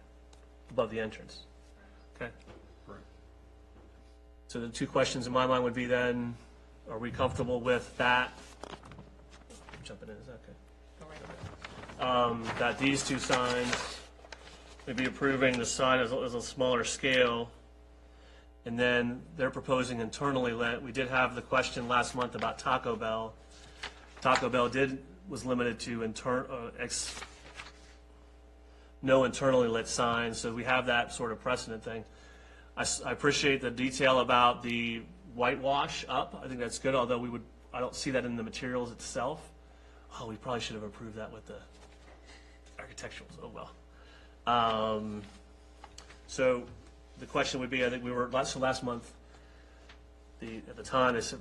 Above the entrance. Okay. Correct. So the two questions in my mind would be then, are we comfortable with that? I'm jumping in, is that okay? That these two signs, we'd be approving the sign as a smaller scale, and then they're proposing internally lit. We did have the question last month about Taco Bell. Taco Bell was limited to no internally lit signs, so we have that sort of precedent thing. I appreciate the detail about the whitewash up. I think that's good, although I don't see that in the materials itself. Oh, we probably should have approved that with the architecturals. Oh, well. So the question would be, I think last month, at the time, they said,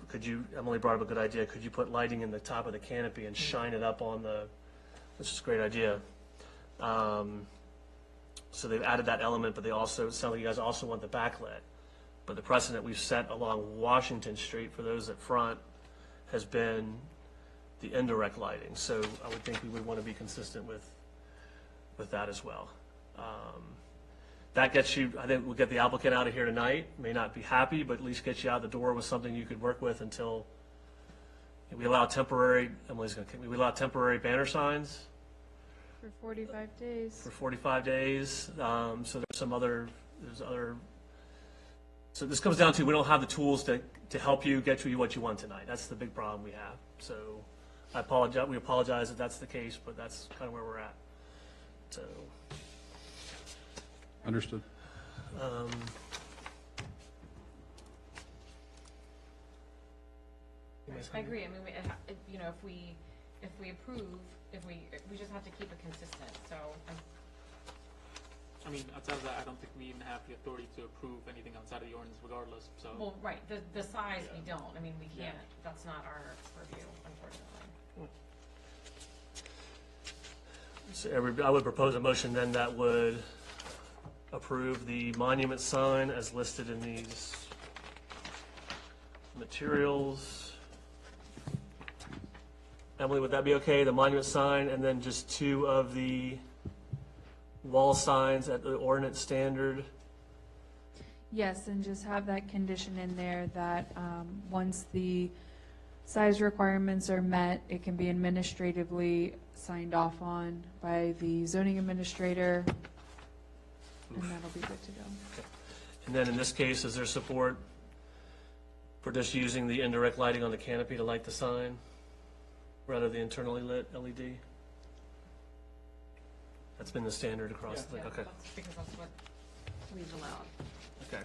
Emily brought up a good idea, could you put lighting in the top of the canopy and shine it up on which is a great idea. So they've added that element, but it sounds like you guys also want the backlit. But the precedent we've set along Washington Street for those at front has been the indirect lighting. So I would think we would want to be consistent with that as well. That gets you, I think we'll get the applicant out of here tonight. May not be happy, but at least get you out the door with something you could work with until we allow temporary banner signs For 45 days. for 45 days. So so this comes down to, we don't have the tools to help you get you what you want tonight. That's the big problem we have. So we apologize if that's the case, but that's kind of where we're at. So. Understood. I agree. I mean, if we approve, we just have to keep it consistent, so. I mean, outside of that, I don't think we even have the authority to approve anything outside of the ordinance regardless, so. Well, right, the size, we don't. I mean, we Yeah. can't, that's not our purview, unfortunately. So I would propose a motion then that would approve the monument sign as listed in these materials. Emily, would that be okay? The monument sign and then just two of the wall signs at the ordinance standard. Yes, and just have that condition in there that once the size requirements are met, it can be administratively signed off on by the zoning administrator, and that'll be good to go. And then in this case, is there support for just using the indirect lighting on the canopy to light the sign rather than the internally lit LED? That's been the standard across the, okay, That's because that's what we've allowed. okay.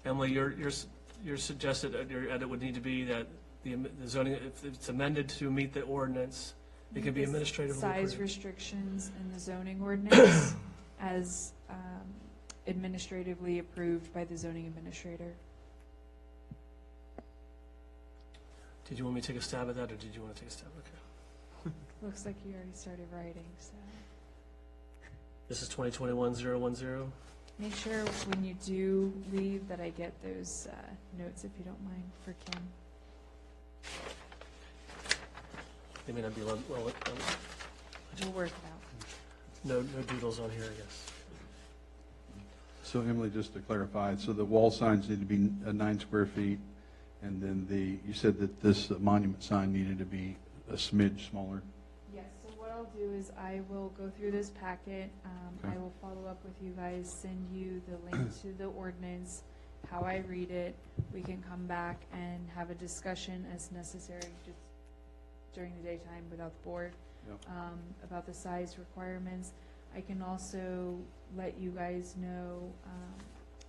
Emily, your suggested, your edit would need to be that the zoning, if it's amended to meet the ordinance, it can be The administratively size approved. restrictions in the zoning ordinance as administratively approved by the zoning administrator. Did you want me to take a stab at that, or did you want to take a stab? Okay. Looks like you already started writing, so This is 2021-010. make sure when you do leave that I get those notes, if you don't mind, for Kim. They may not be, well, We'll work it out. no doodles on here, I guess. So Emily, just to clarify, so the wall signs need to be 9 square feet, and then you said that this monument sign needed to be a smidge smaller. Yes, so what I'll do is I will go through this packet. Okay. I will follow up with you guys, send you the link to the ordinance, how I read it. We can come back and have a discussion as necessary, just during the daytime without the board, Yep. about the size requirements. I can also let you guys know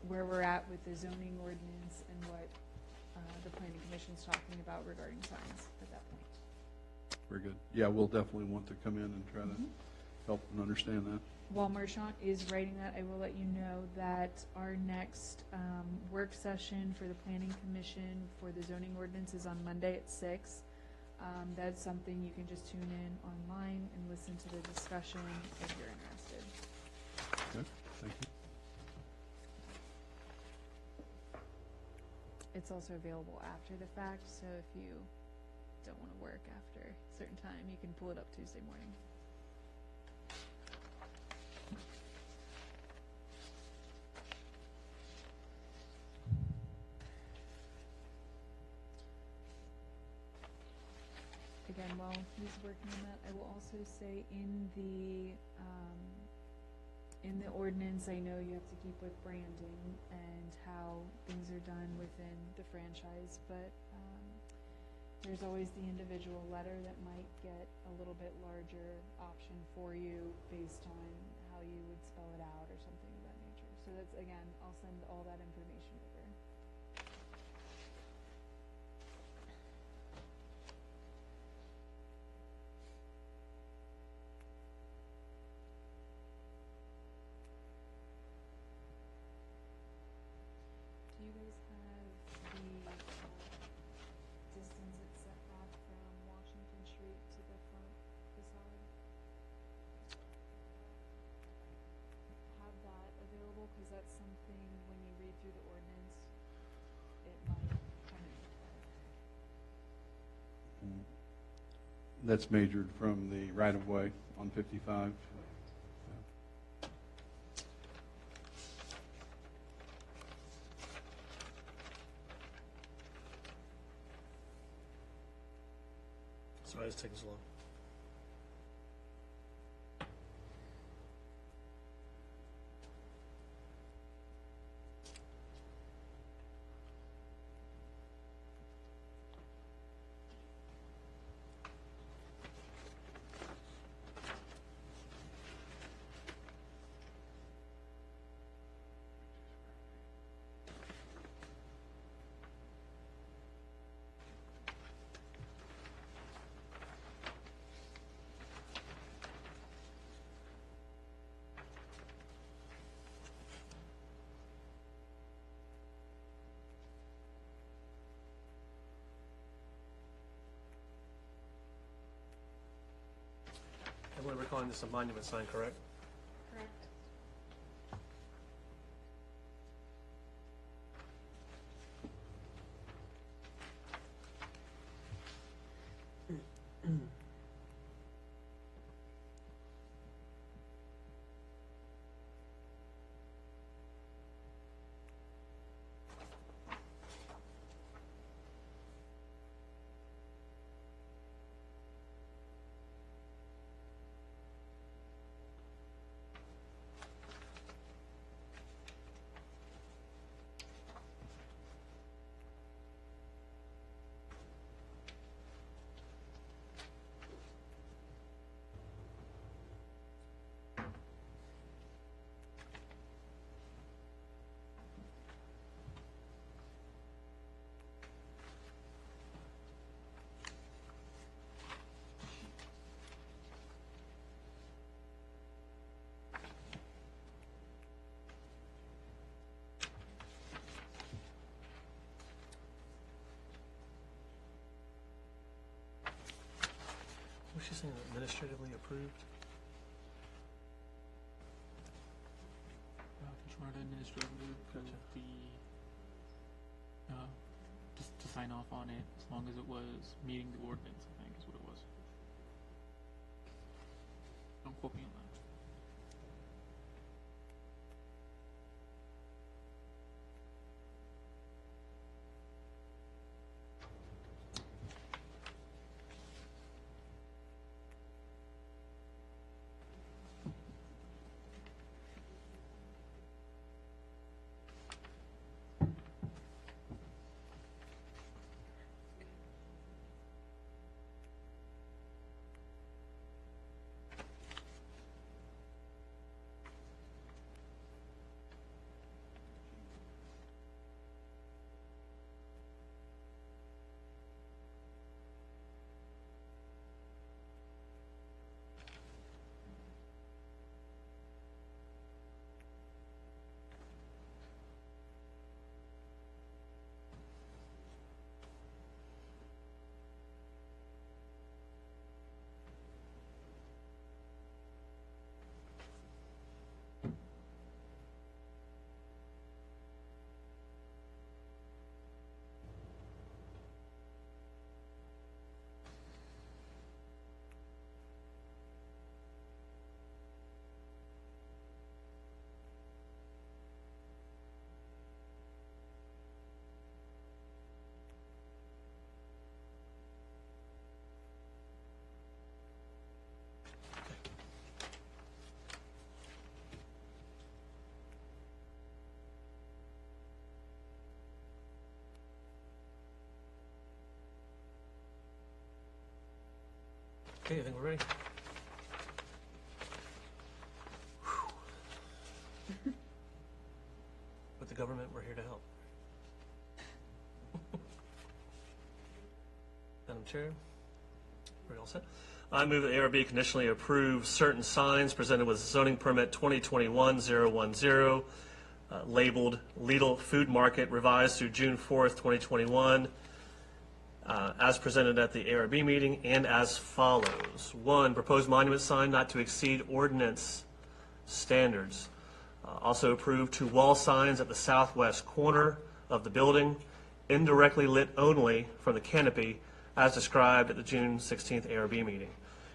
where we're at with the zoning ordinance and what the planning commission's talking about regarding signs at that point. Very good. Yeah, we'll definitely want to come in and try to help and understand that. While Marchant is writing that, I will let you know that our next work session for the planning commission for the zoning ordinance is on Monday at 6. That's something you can just tune in online and listen to the discussion if you're interested. Okay, thank you. It's also available after the fact, so if you don't want to work after a certain time, you can pull it up Tuesday morning. Again, while he's working on that, I will also say in the ordinance, I know you have to keep with branding and how things are done within the franchise, but there's always the individual letter that might get a little bit larger option for you based on how you would spell it out or something of that nature. So that's, again, I'll send all that information over. Do you guys have the distance it's set back from Washington Street to the front facade? Have that available, because that's something, when you read through the ordinance, it might come into play. That's measured from the right-of-way on 55. Sorry, it's taking so long. I believe we're calling this a monument sign, correct? Correct. she saying, administratively approved? I think she wanted to administratively approve Gotcha. just to sign off on it, as long as it was meeting the ordinance, I think is what it was. Don't quote me on that. Okay, I think we're ready. With the government, we're here to help. Madam Chair, we're all set. I move that ARB conditionally approve certain signs presented with zoning permit 2021-010, labeled Lidl Food Market, revised through June 4th, 2021, as presented at the ARB meeting, and as follows. 1, proposed monument sign not to exceed ordinance standards. Also approved 2 wall signs at the southwest corner of the building, indirectly lit only from the canopy, as described at the June 16th ARB meeting.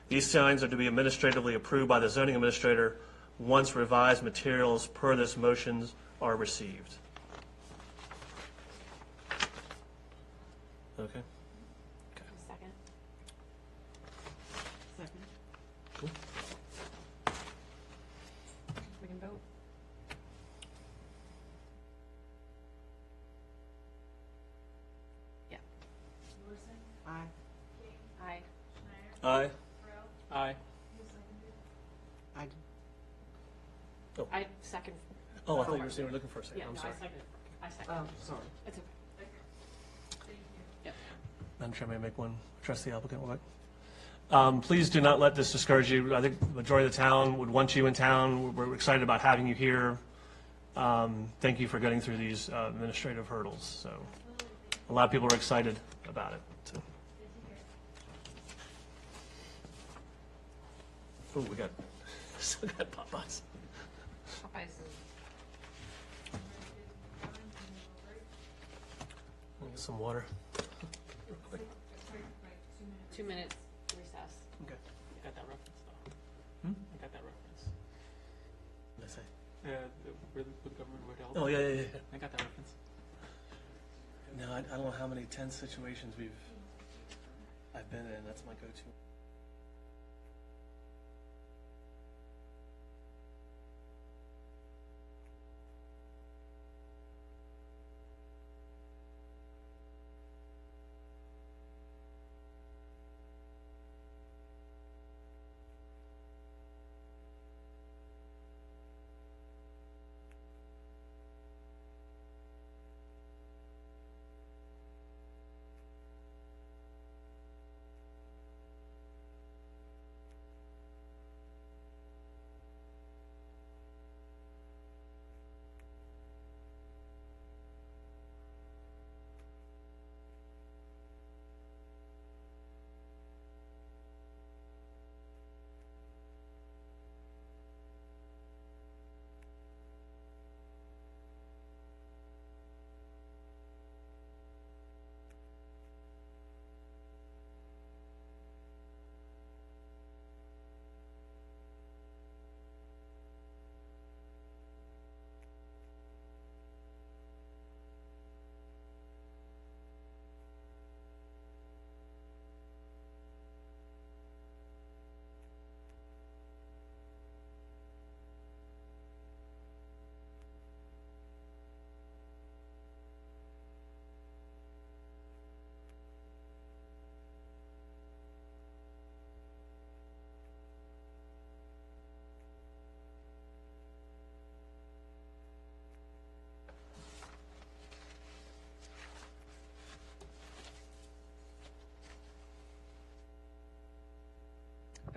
These signs are to be administratively approved by the zoning administrator once revised materials per this motions are received. Okay. Second. Second. Cool. We can vote. Yeah. Aye. Aye. Aye. Aye. I, I second. Oh, I thought you were saying we're looking for a second. Yeah, I'm no, sorry. I second. oh, sorry. It's okay. Yep. Madam Chair, may I make one, address the applicant real quick? Please do not let this discourage you. I think the majority of the town would want you in town. We're excited about having you here. Thank you for getting through these administrative hurdles. So a lot of people are excited about it. So. Oh, we got, still got Popeyes. Popeyes is Let me get some water. Real quick. 2 minutes recess. Okay. I got that reference though. I got that reference. What did I say? Where the government would help. Oh, yeah. I got that reference. No, I don't know how many tense situations I've been in. That's my go-to.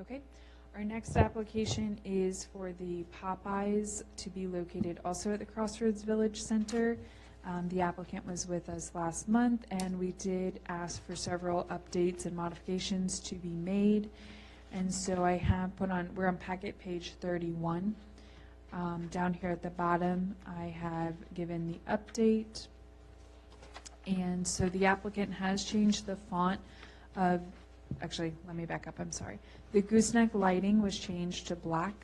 Okay. Our next application is for the Popeyes to be located also at the Crossroads Village Center. The applicant was with us last month, and we did ask for several updates and modifications to be made. And so I have we're on packet page 31. Down here at the bottom, I have given the update. And so the applicant has changed the font of, actually, let me back up, I'm sorry. The gooseneck lighting was changed to black.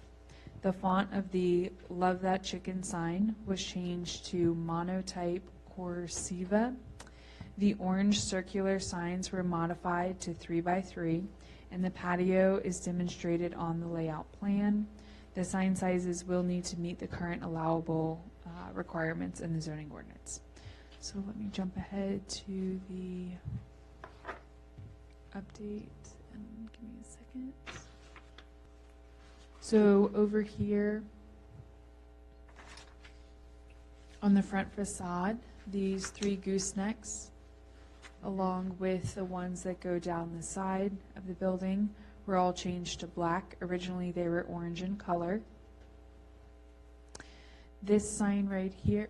The font of the Love That Chicken sign was changed to monotype cursiva. The orange circular signs were modified to 3x3, and the patio is demonstrated on the layout plan. The sign sizes will need to meet the current allowable requirements in the zoning ordinance. So let me jump ahead to the update and give me a second. So over here on the front facade, these 3 goosenecks, along with the ones that go down the side of the building, were all changed to black. Originally, they were orange in color. This sign right here,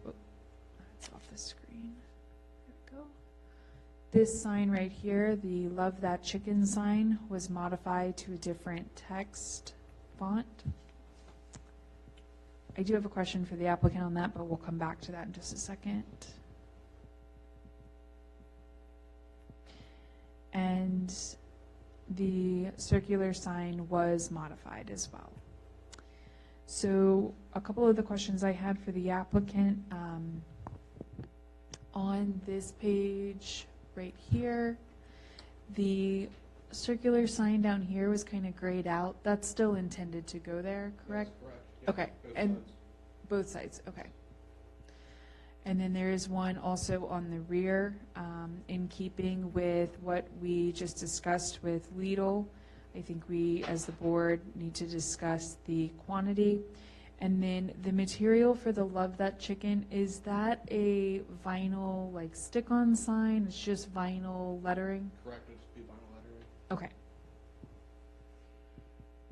it's off the screen. There we go. This sign right here, the Love That Chicken sign, was modified to a different text font. I do have a question for the applicant on that, but we'll come back to that in just a second. And the circular sign was modified as well. So a couple of the questions I had for the applicant, on this page right here, the circular sign down here was kind of grayed out. That's still intended to go there, correct? Okay, and both sides, okay. And then there is one also on the rear, in keeping with what we just discussed with Lidl. I think we, as the board, need to discuss the quantity. And then the material for the Love That Chicken, is that a vinyl, like, stick-on sign? It's just vinyl lettering? Correct, it'd be vinyl lettering. Okay.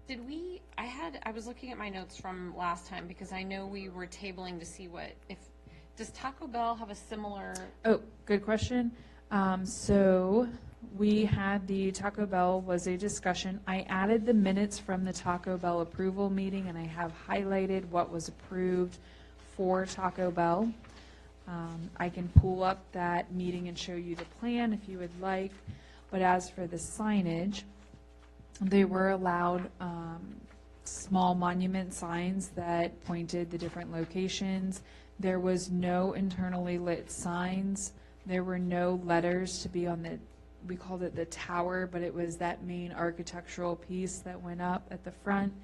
Did we, I was looking at my notes from last time because I know we were tabling to see does Taco Bell have a similar? Oh, good question. So we had the Taco Bell was a discussion. I added the minutes from the Taco Bell approval meeting, and I have highlighted what was approved for Taco Bell. I can pull up that meeting and show you the plan if you would like. But as for the signage, they were allowed small monument signs that pointed the different locations. There was no internally lit signs. There were no letters to be on we called it the tower, but it was that main architectural piece that went up at the front.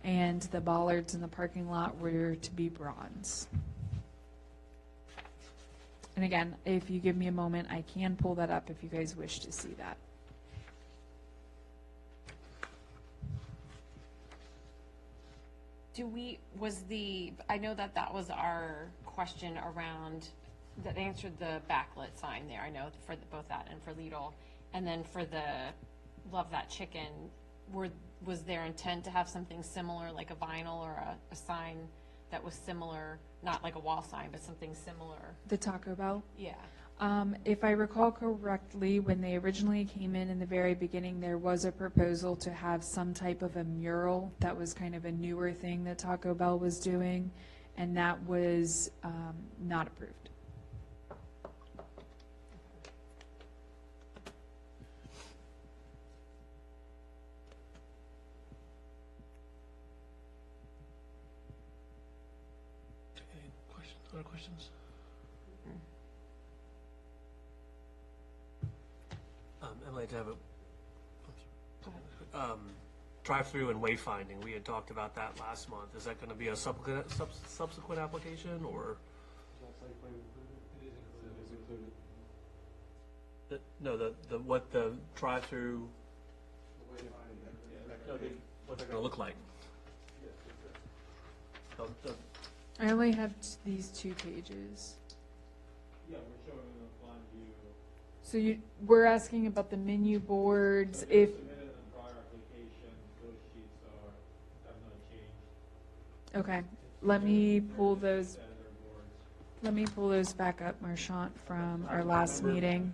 And the bollards in the parking lot were to be bronze. And again, if you give me a moment, I can pull that up if you guys wish to see that. I know that was our question around, that answered the backlit sign there, I know, for both that and for Lidl. And then for the Love That Chicken, was their intent to have something similar, like a vinyl or a sign that was similar, not like a wall sign, but something similar? The Taco Bell? Yeah. If I recall correctly, when they originally came in the very beginning, there was a proposal to have some type of a mural. That was kind of a newer thing that Taco Bell was doing, and that was not approved. Any questions? Other questions? Emily, to have a drive-through and wayfinding. We had talked about that last month. Is that going to be a subsequent application, or? No, what the drive-through. What they're going to look like. I only have these 2 pages. Yeah, we're showing the plan view. So we're asking about the menu boards, if, Submitted in the prior application, those Okay, let me pull those back up, Marchant, from our last meeting.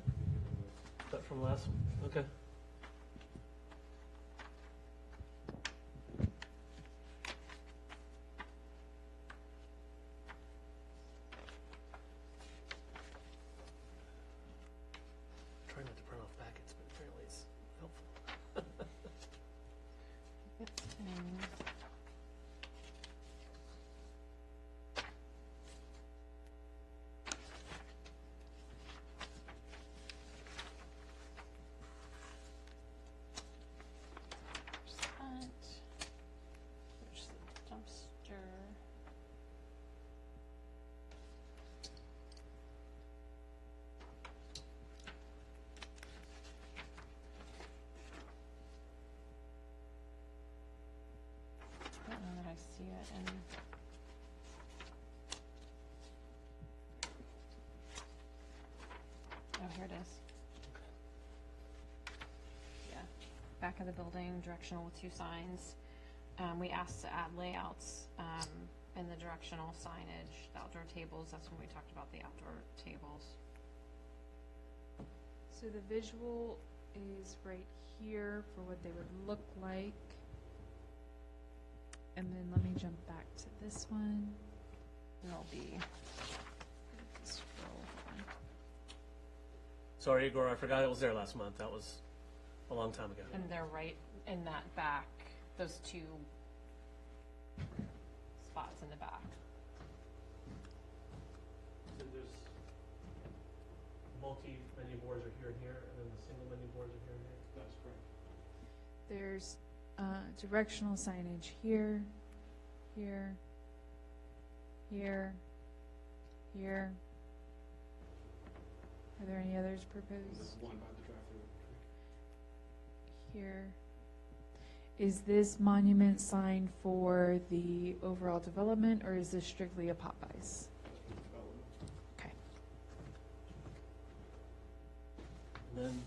Is that from last? Okay. Trying not to print off packets, but apparently it's helpful. There's the dumpster. I don't know that I see it in. Oh, here it is. Yeah, back of the building, directional with 2 signs. We asked to add layouts in the directional signage, the outdoor tables, that's when we talked about the outdoor tables. So the visual is right here for what they would look like. And then let me jump back to this one. There'll be, Scroll on. Sorry, Igor, I forgot it was there last month. That was a long time ago. and they're right in that back, those 2 spots in the back. So there's multi-menu boards are here and here, and then the single menu boards are here and here? That's correct. There's directional signage here, here, here, here. Are there any others proposed? There's one by the drive-through. Here. Is this monument sign for the overall development, or is this strictly a Popeyes? That's for the development. Okay. And then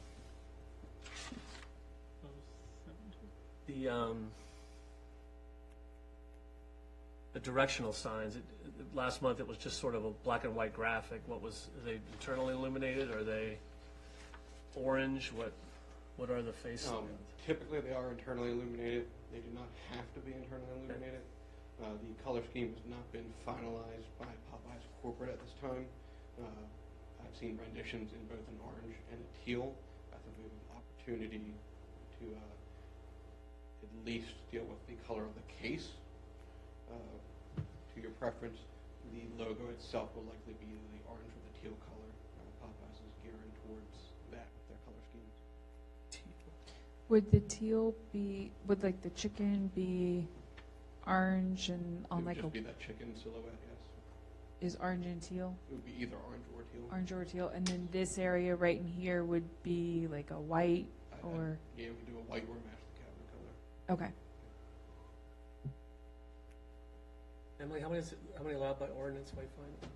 the directional signs, last month it was just sort of a black and white graphic. Are they internally illuminated? Are they orange? What are the faces? Typically, they are internally illuminated. They do not have to be internally illuminated. The color scheme has not been finalized by Popeyes corporate at this time. I've seen renditions in both an orange and a teal. I think we have an opportunity to at least deal with the color of the case. To your preference, the logo itself will likely be the orange or the teal color. Popeyes is gearing towards that with their color schemes. Would the teal be, would like the chicken be orange and on It would like just a, be that chicken silhouette, yes. is orange and teal? It would be either orange or teal. Orange or teal, and then this area right in here would be like a white or, Yeah, we could do a white or match the cabinet color. okay. Emily, how many allowed by ordinance, white fine?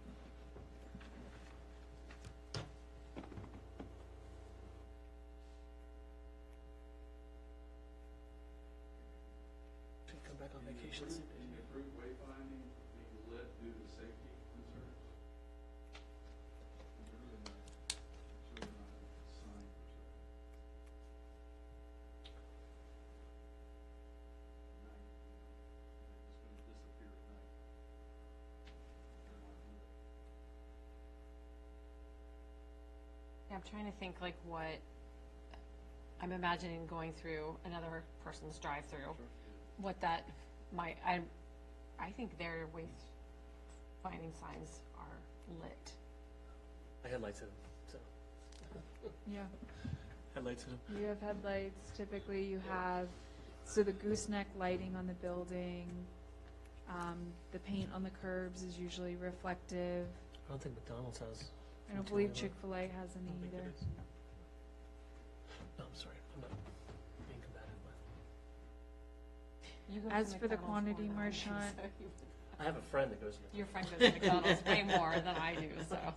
Should come back on vacation soon. Approved wayfinding being lit due to safety concerns? It's really not a sign per se. Night, it's gonna disappear at night. They're not lit. Yeah, I'm trying to think like what, I'm imagining going through another person's drive-through, what that might, I think their wayfinding signs are lit. I headlights in them, so, Yeah. headlights in them. You have headlights, typically you have, so the gooseneck lighting on the building, the paint on the curbs is usually reflective. I don't think McDonald's has. I don't believe Chick-fil-A has any I don't think either. it is. No, I'm sorry, I'm not being combative with. You go to As for the McDonald's quantity, more than I do, Marchant, so you- I have a friend that goes to Your friend goes to McDonald's way more than I do, so.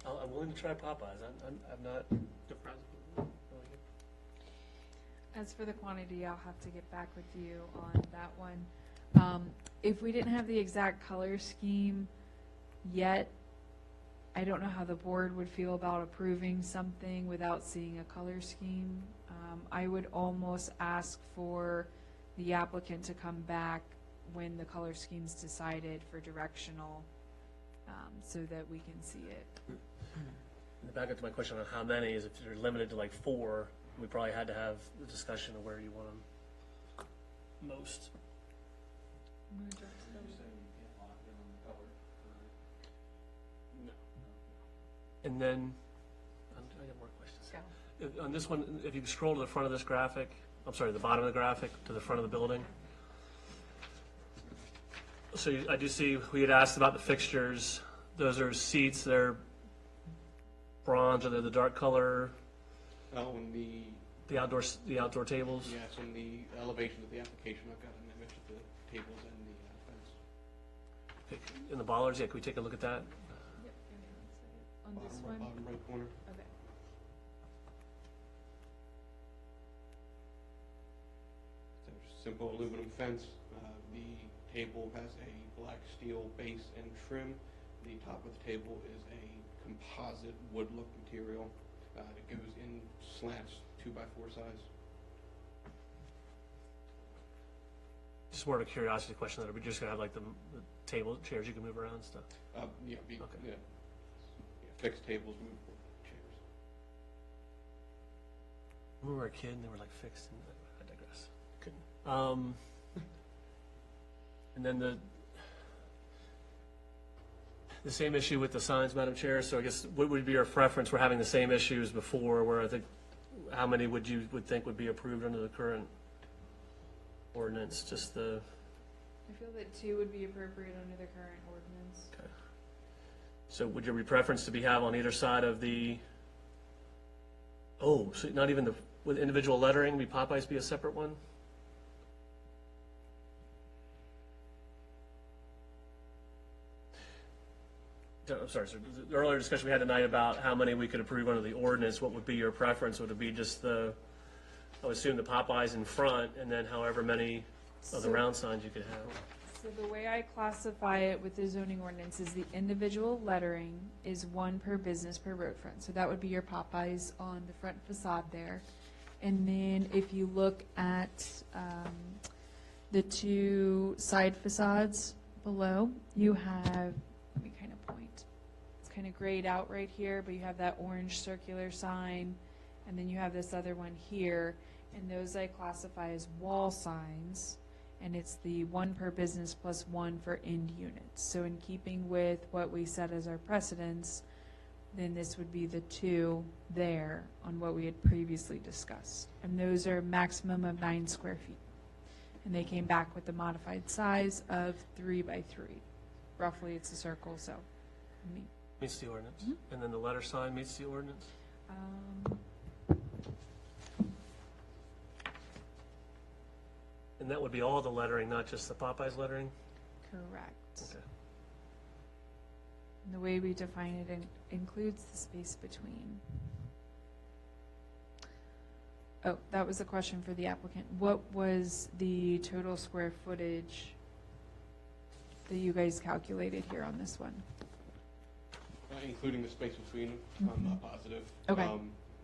I'm willing to try Popeyes. I'm not depressed. as for the quantity, I'll have to get back with you on that one. If we didn't have the exact color scheme yet, I don't know how the board would feel about approving something without seeing a color scheme. I would almost ask for the applicant to come back when the color scheme's decided for directional, so that we can see it. And back up to my question on how many is if you're limited to like 4, we probably had to have the discussion of where you want them most. And then, I got more questions. On this one, if you scroll to the front of this graphic, I'm sorry, the bottom of the graphic to the front of the building. So I do see, we had asked about the fixtures. Those are seats, they're bronze, or they're the dark color, Oh, and the outdoor tables. yes, on the elevation of the application, I've got an image of the tables and the fence. In the bollards, yeah, can we take a look at that? On this one? Bottom right corner. Okay. So simple aluminum fence. The table has a black steel base and trim. The top of the table is a composite wood look material. It goes in slats, 2x4 size. Just more of a curiosity question, that are we just gonna have like the table, chairs you can move around and stuff? Yeah, Okay. yeah. Fixed tables, movable chairs. When we were a kid and they were like fixed, and I digress. Couldn't. And then the same issue with the signs, Madam Chair, so I guess what would be your preference? We're having the same issues before, where I think, how many would think would be approved under the current ordinance, just the, I feel that 2 would be appropriate under the current ordinance. so would your preference to be have on either side of the, oh, so not even with individual lettering, be Popeyes be a separate one? I'm sorry, sir. The earlier discussion we had tonight about how many we could approve under the ordinance, what would be your preference? Would it be just I would assume the Popeyes in front, and then however many of the So- round signs you could have? So the way I classify it with the zoning ordinance is the individual lettering is 1 per business per road front. So that would be your Popeyes on the front facade there. And then if you look at the 2 side facades below, you have, let me kind of point. It's kind of grayed out right here, but you have that orange circular sign, and then you have this other one here. And those I classify as wall signs. And it's the 1 per business plus 1 for end units. So in keeping with what we set as our precedence, then this would be the 2 there on what we had previously discussed. And those are maximum of 9 square feet. And they came back with the modified size of 3 by 3. Roughly, it's a circle, so. Meets the ordinance. Mhm. And then the letter sign meets the ordinance? Um, And that would be all the lettering, not just the Popeyes lettering? correct. Okay. And the way we define it includes the space between. Oh, that was a question for the applicant. What was the total square footage that you guys calculated here on this one? Including the space between them, I'm not positive. Okay.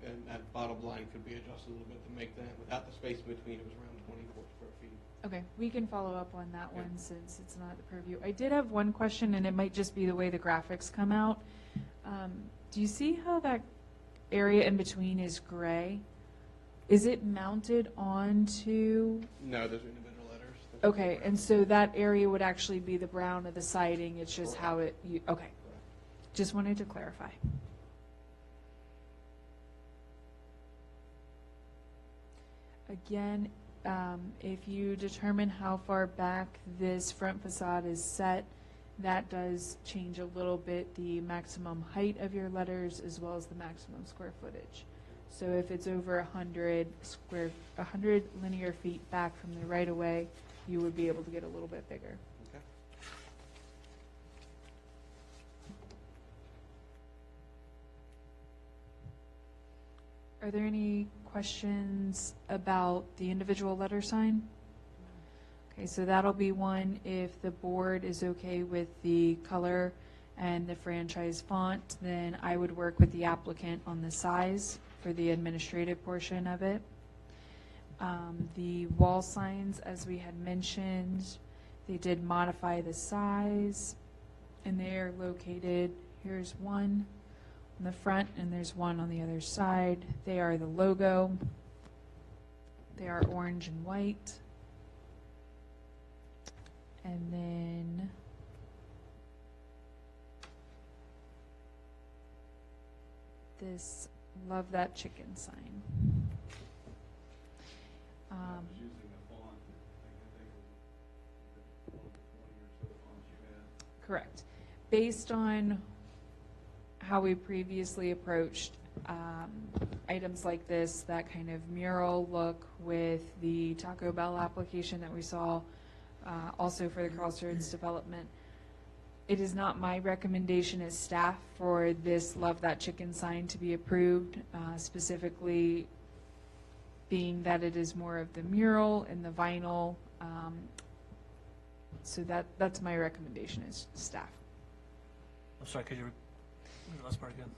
And that bottom line could be adjusted a little bit to make that, without the space between, it was around 24 square feet. Okay, we can follow up on that one since it's not the purview. I did have one question, and it might just be the way the graphics come out. Do you see how that area in between is gray? Is it mounted onto? No, those are individual letters. That's Okay, correct. and so that area would actually be the brown of the siding, it's just how it, okay. Just wanted to clarify. Again, if you determine how far back this front facade is set, that does change a little bit the maximum height of your letters as well as the maximum square footage. So if it's over 100 linear feet back from the right-of-way, you would be able to get a little bit bigger. Okay. Are there any questions about the individual letter sign? Okay, so that'll be one if the board is okay with the color and the franchise font, then I would work with the applicant on the size for the administrative portion of it. The wall signs, as we had mentioned, they did modify the size, and they are located, here's one on the front, and there's one on the other side. They are the logo. They are orange and white. And then this Love That Chicken sign. Correct. Based on how we previously approached items like this, that kind of mural look with the Taco Bell application that we saw, also for the Crossroads development, it is not my recommendation as staff for this Love That Chicken sign to be approved, specifically being that it is more of the mural and the vinyl. So that's my recommendation as staff. I'm sorry, could you repeat the last part again?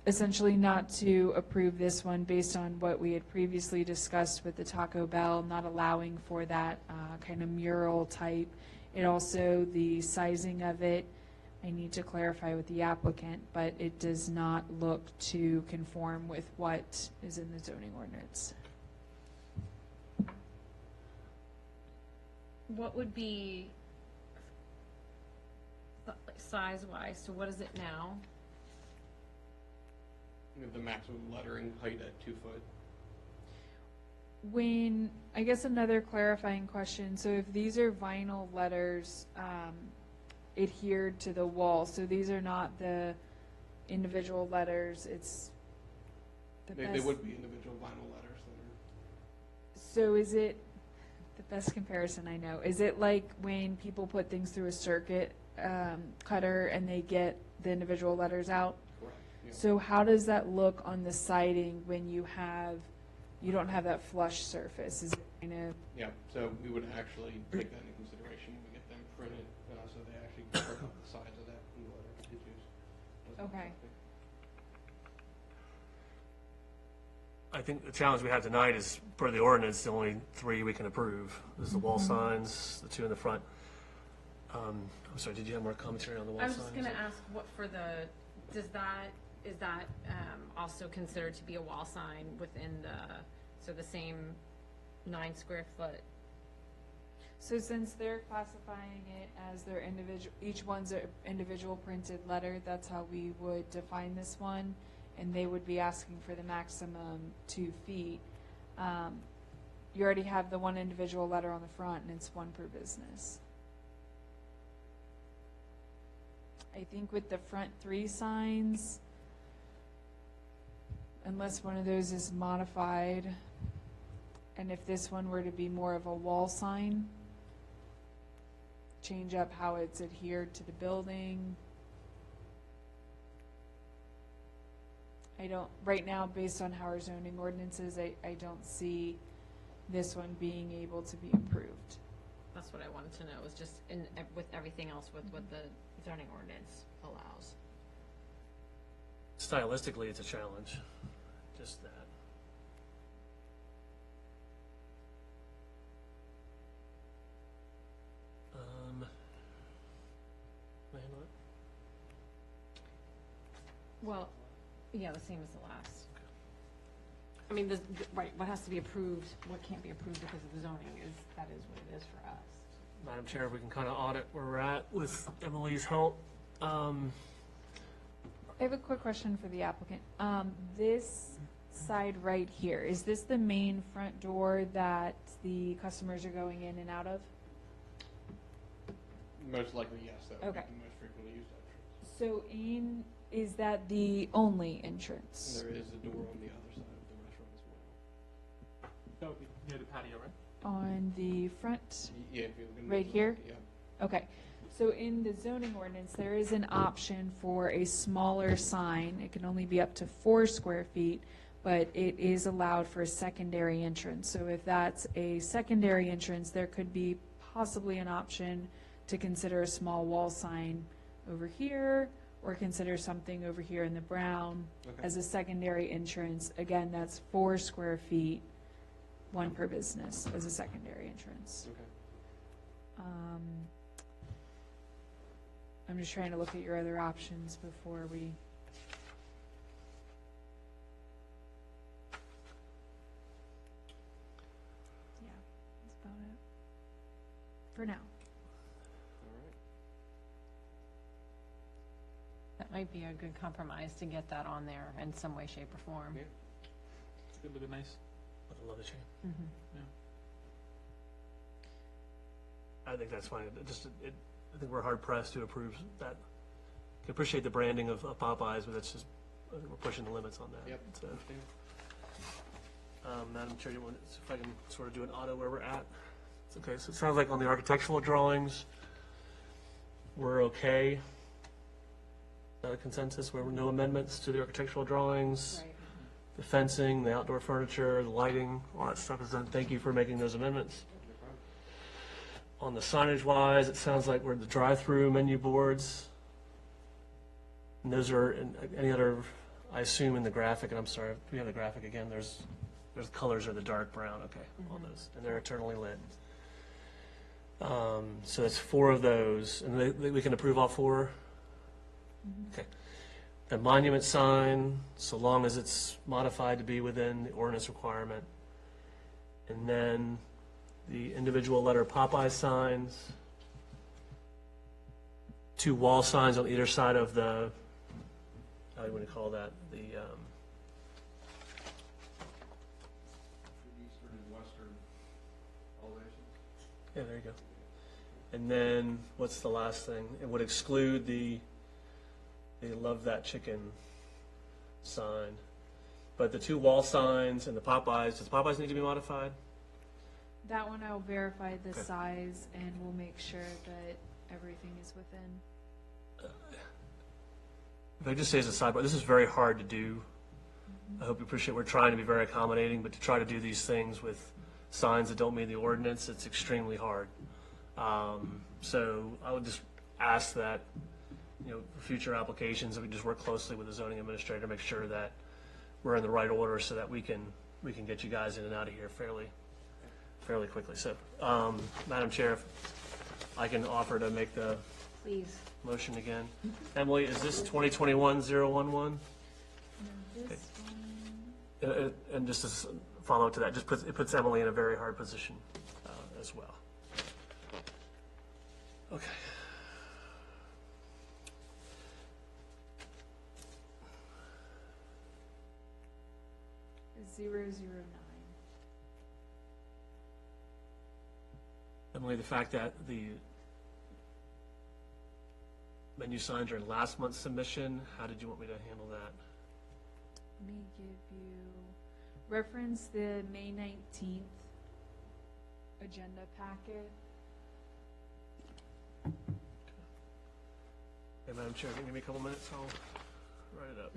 Essentially not to approve this one based on what we had previously discussed with the Taco Bell, not allowing for that kind of mural type. It also, the sizing of it, I need to clarify with the applicant, but it does not look to conform with what is in the zoning ordinance. What would be size-wise, so what is it now? We have the maximum lettering height at 2 foot. When, I guess another clarifying question, so if these are vinyl letters adhered to the wall, so these are not the individual letters, it's the They best. would be individual vinyl letters that So is it, the best comparison I know, is it like when people put things through a circuit cutter and they get the individual letters out? are correct. Yeah. So how does that look on the siding when you don't have that flush surface? Is it kind of, Yeah, so we would actually take that into consideration when we get them printed, so they actually print out the size of that in the letter to choose. Okay. I think the challenge we have tonight is, per the ordinance, the only 3 we can approve. This is the wall signs, the 2 in the front. I'm sorry, did you have more commentary on the wall I signs? was just gonna ask, what for the, is that also considered to be a wall sign within so the same 9 square foot? so since they're classifying it as their individual, each one's an individual printed letter, that's how we would define this one, and they would be asking for the maximum 2 feet. You already have the one individual letter on the front, and it's 1 per business. I think with the front 3 signs, unless one of those is modified, and if this one were to be more of a wall sign, change up how it's adhered to the building. I don't, right now, based on how our zoning ordinance is, I don't see this one being able to be approved. That's what I wanted to know, was just with everything else with what the zoning ordinance allows. Stylistically, it's a challenge, just that. May I handle it? Well, yeah, the same as the last. I mean, right, what has to be approved, what can't be approved because of the zoning that is what it is for us. Madam Chair, if we can kind of audit where we're at with Emily's help. I have a quick question for the applicant. This side right here, is this the main front door that the customers are going in and out of? Most likely, yes, that would be Okay. the most frequently used entrance. So is that the only entrance? There is a door on the other side of the restaurant as well. That would be near the patio, right? On the front? Yeah, if you're gonna. Right here? Yeah. Okay. So in the zoning ordinance, there is an option for a smaller sign. It can only be up to 4 square feet, but it is allowed for a secondary entrance. So if that's a secondary entrance, there could be possibly an option to consider a small wall sign over here, or consider something over here in the brown Okay. as a secondary entrance. Again, that's 4 square feet, one per business as a secondary entrance. Okay. I'm just trying to look at your other options before we. Yeah, that's about it. For now. All right. That might be a good compromise to get that on there in some way, shape, or form. Yeah. It look nice. I love the change. Mhm. I think that's fine. I think we're hard pressed to approve that. I appreciate the branding of Popeyes, but that's just, I think we're pushing the limits on that. Yep. So, Understand. Madam Chair, you want, if I can sort of do an auto where we're at? It's okay, so it sounds like on the architectural drawings, we're okay. Is that a consensus, where no amendments to the architectural drawings? Right. The fencing, the outdoor furniture, the lighting, all that stuff is done. Thank you for making those amendments. No problem. On the signage wise, it sounds like we're the drive-through menu boards. And those are, in any other, I assume in the graphic, and I'm sorry, we have the graphic again, there's colors are the dark brown, okay, all those, and they're eternally lit. So it's 4 of those, and we can approve all 4? Okay. The monument sign, so long as it's modified to be within the ordinance requirement. And then the individual letter Popeye signs. 2 wall signs on either side of the, how do you want to call that? The, Eastern and western elevations. yeah, there you go. And then, what's the last thing? It would exclude the "They love that chicken" sign. But the 2 wall signs and the Popeyes, does Popeyes need to be modified? That one I'll verify the Okay. size and we'll make sure that everything is within. If I just say as a sidebar, this is very hard to do. I hope you appreciate, we're trying to be very accommodating, but to try to do these things with signs that don't meet the ordinance, it's extremely hard. So I would just ask that, for future applications, that we just work closely with the zoning administrator, make sure that we're in the right order so that we can get you guys in and out of here fairly quickly. So, Madam Chair, if I can offer to make the Please. motion again. Emily, is this 2021-011? This one. And just as a follow-up to that, it puts Emily in a very hard position as well. Okay. is 009. Emily, the fact that the menu signs are in last month's submission, how did you want me to handle that? Let me give you, reference the May 19th agenda packet. Hey, Madam Chair, can you give me a couple minutes? I'll write it up.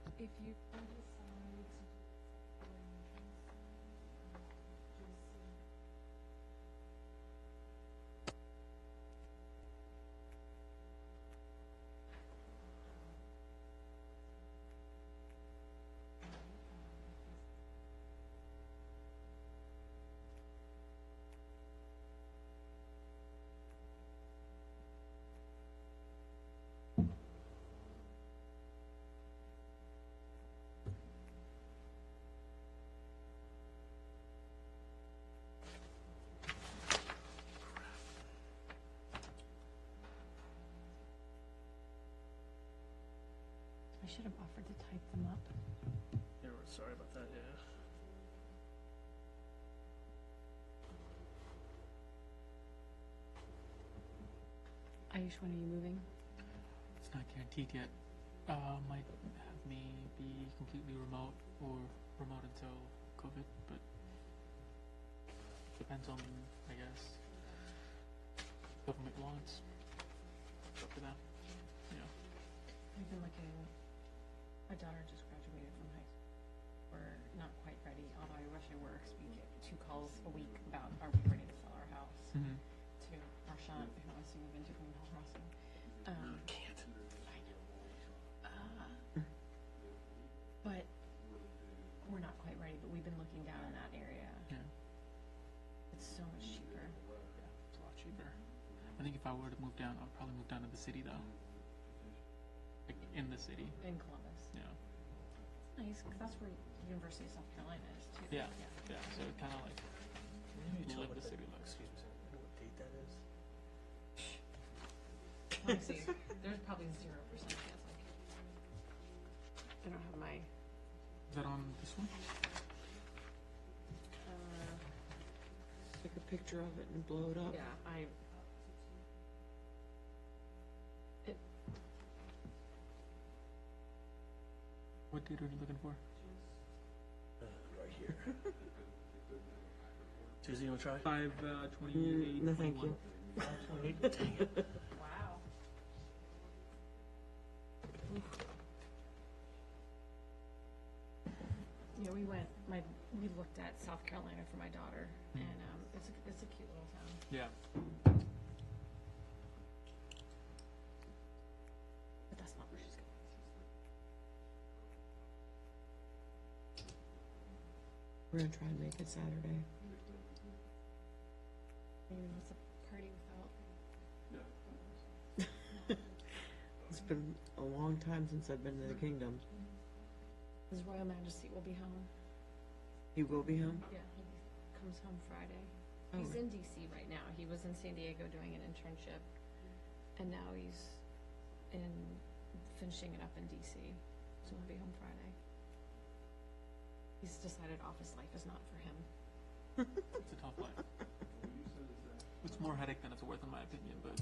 If you can decide to I should have offered to type them up. Yeah, we're sorry about that, yeah. Ayush, when are you moving? It's not guaranteed yet. Might have me be completely remote or remote until COVID, but depends on, I guess, government wants. It's up to them. We've been looking, our daughter just graduated from high school. We're not quite ready, although I wish I were. a week about, are we ready to sell our house? Mhm. To Marchant, who wants to move into Green Hill Crossing. Can't. I know. But we're not quite ready, but we've been looking down in that area. Yeah. It's so much cheaper. It's a lot cheaper. I think if I were to move down, I'd probably move down to the city though. Like in the city. In Columbus. Yeah. Nice, because that's where University of South Carolina is too. Yeah. Yeah. So it kind of like Tell live what the city life. Excuse me, sir. What date that is? Let me see. There's probably 0% chance. Like, I don't have my. Is that on this one? Take a picture of it and blow it up. Yeah, What date are you looking for? Right here. Susie, you want to try? 5/28. No, thank you. 28? Dang it. wow. Yeah, we looked at South Carolina for my daughter, and it's a cute little town. Yeah. But that's not where she's going. We're gonna try and make it Saturday. I mean, what's a party without? It's been a long time since I've been to the kingdom. His Royal Majesty will be home. You will be home? Yeah, he comes home Friday. Oh. He's in DC right now. He was in San Diego doing an internship, and now he's finishing it up in DC. So he'll be home Friday. He's decided office life is not for him. It's a tough life. It's more headache than it's worth, in my opinion. But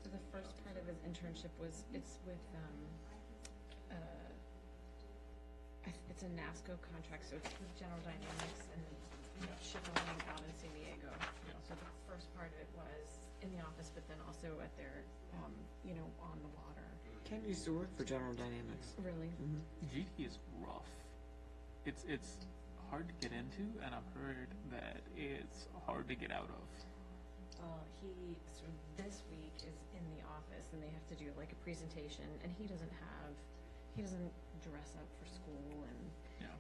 So the first part of his internship it's with it's a NASCO contract, so it's with General Dynamics and shipowning out in San Diego. So the first part of it was in the office, but then also at their on the water. Ken used to work for General Dynamics. Really? GT is rough. It's hard to get into, and I've heard that it's hard to get out of. So this week is in the office, and they have to do like a presentation, and he doesn't dress up for school, and Yeah.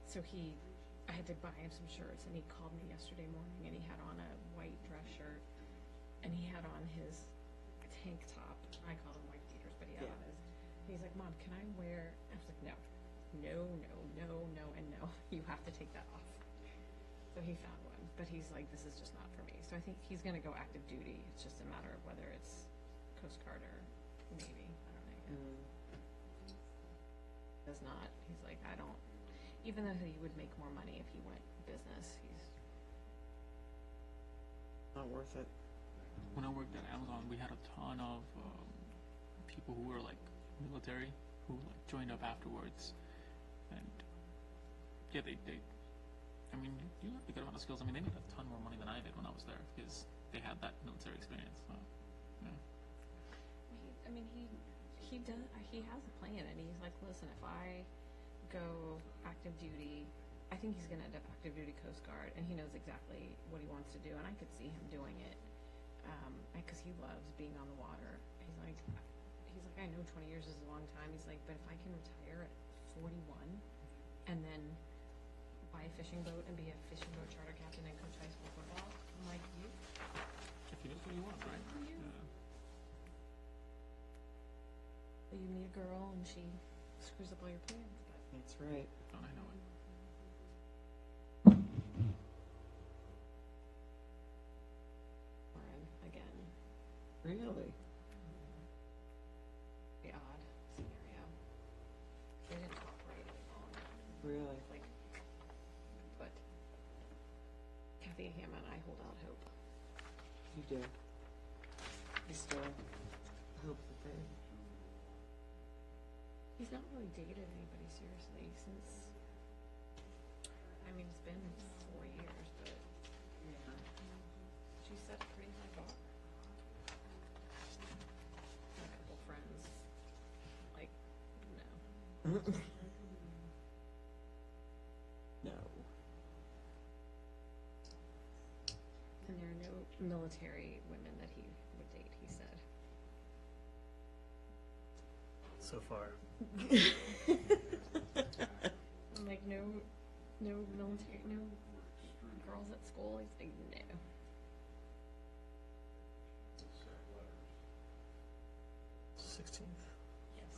so I had to buy him some shirts, and he called me yesterday morning, and he had on a white dress shirt, and he had on his tank top. I call them white beaters, but he had on his. He's like, "Mom, can I wear?" I was like, "No, and no. You have to take that off." So he found one, but he's like, "This is just not for me." So I think he's going to go active duty. It's just a matter of whether it's Coast Guard or Navy. I don't know yet. Does not. He's like, I don't. Even though he would make more money if he went business, he's Not worth it. When I worked at Amazon, we had a ton of people who were like military who like joined up afterwards, and yeah, they I mean, you have a good amount of skills. I mean, they made a ton more money than I did when I was there because they had that military experience. So, yeah. he does. He has a plan, and he's like, listen, if I go active duty, I think he's going to end up active duty Coast Guard, and he knows exactly what he wants to do, and I could see him doing it because he loves being on the water. He's like, I know 20 years is a long time. He's like, but if I can retire at 41 and then buy a fishing boat and be a fishing boat charter captain and coach high school football, I'm like, you. If you know what you want, right? Yeah. Yeah. You meet a girl and she screws up all your plans, but That's right. Don't I know it? Warren, again, Really? the odd scenario. They didn't talk for really long. Really? Like, but Kathy Hamma and I hold out hope. You do. You still hope that they. He's not really dated anybody seriously since, I mean, it's been 4 years, but she set a pretty high bar. And a couple friends, like, no. No. military women that he would date, he said. So far. I'm like, no military, no girls at school. He's like, no. 16th. Yes.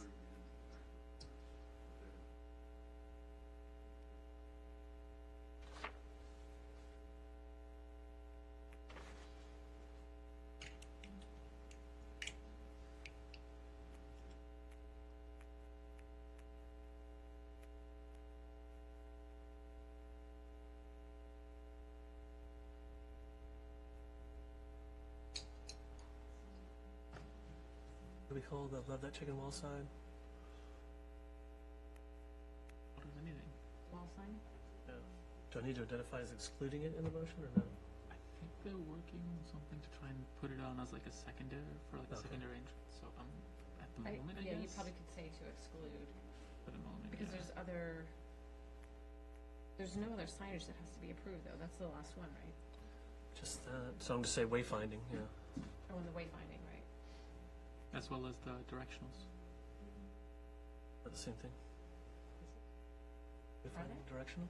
What do we call the Love That Chicken Wall sign? What is anything? Wall sign? Yeah. Do I need to identify as excluding it in the motion or no? I think they're working on something to try and put it on as like a secondary, for like a Okay. secondary entrance. So at the moment, I Yeah, guess. you probably could say to exclude, For the moment, because yeah. there's no other signage that has to be approved, though. That's the last one, right? Just that. So I'm going to say wayfinding, yeah. Oh, and the wayfinding, right? As well as the directionals. Are the same thing? Wayfinding, directional?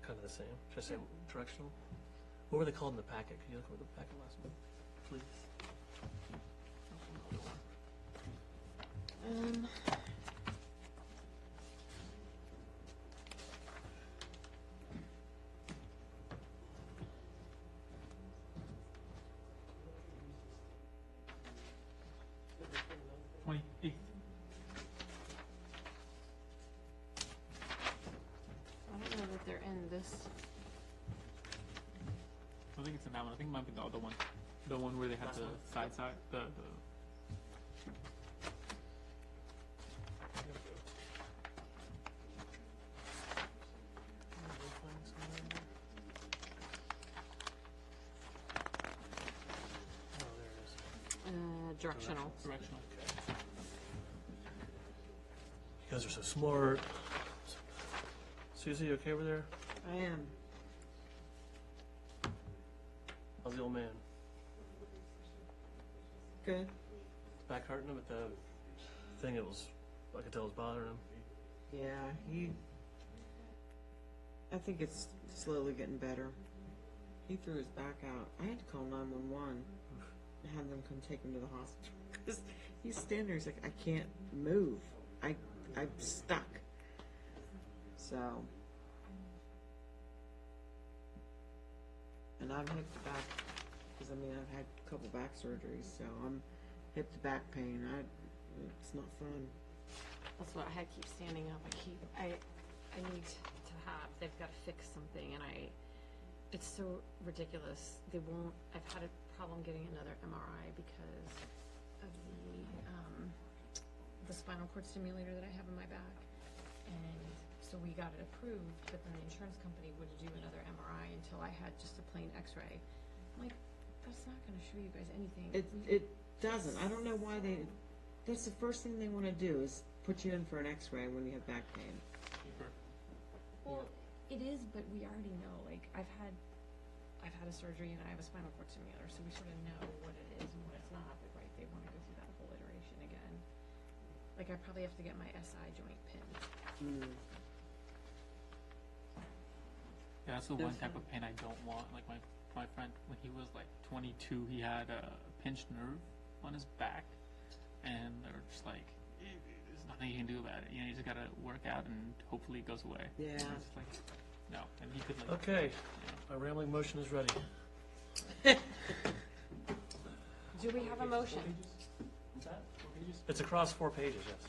Kind of the same. Should I say directional? What were they called in the packet? Could you look over the packet last month, please? I don't know that they're in this. I think it's in that one. I think it might be the other one. The one where they had Last the one? side, the Oh, there it is. Directional. directional. You guys are so smart. Susie, you okay over there? I am. How's the old man? Good. Back hurting him at the thing? It was, I could tell it was bothering him. Yeah, I think it's slowly getting better. He threw his back out. I had to call 911 and have them come take him to the hospital because he's standing there. He's like, I can't move. I'm stuck. So, and I'm hip to back because I've had a couple back surgeries, so I'm hip to back pain. It's not fun. That's what I keep standing up. I need to have, they've got to fix something, and it's so ridiculous. I've had a problem getting another MRI because of the spinal cord stimulator that I have in my back. And so we got it approved, but then the insurance company wouldn't do another MRI until I had just a plain x-ray. I'm like, that's not gonna show you guys anything. It doesn't. I don't know why that's the first thing they want to do is put you in for an x-ray when you have back pain. Well, it is, but we already know, like, I've had a surgery and I have a spinal cord stimulator, so we sort of know what it is and what it's not, but right, they want to go through that whole iteration again. Like, I probably have to get my SI joint pinned. Yeah, that's the one type of pain I don't want. Like my friend, when he was like 22, he had a pinched nerve on his back, and they're just like, there's nothing you can do about it. You know, you just gotta work out and hopefully it goes away. Yeah. And it's just like, no, and he could like. Okay, You my rambling motion is ready. Do we have a motion? It's across 4 pages, yes.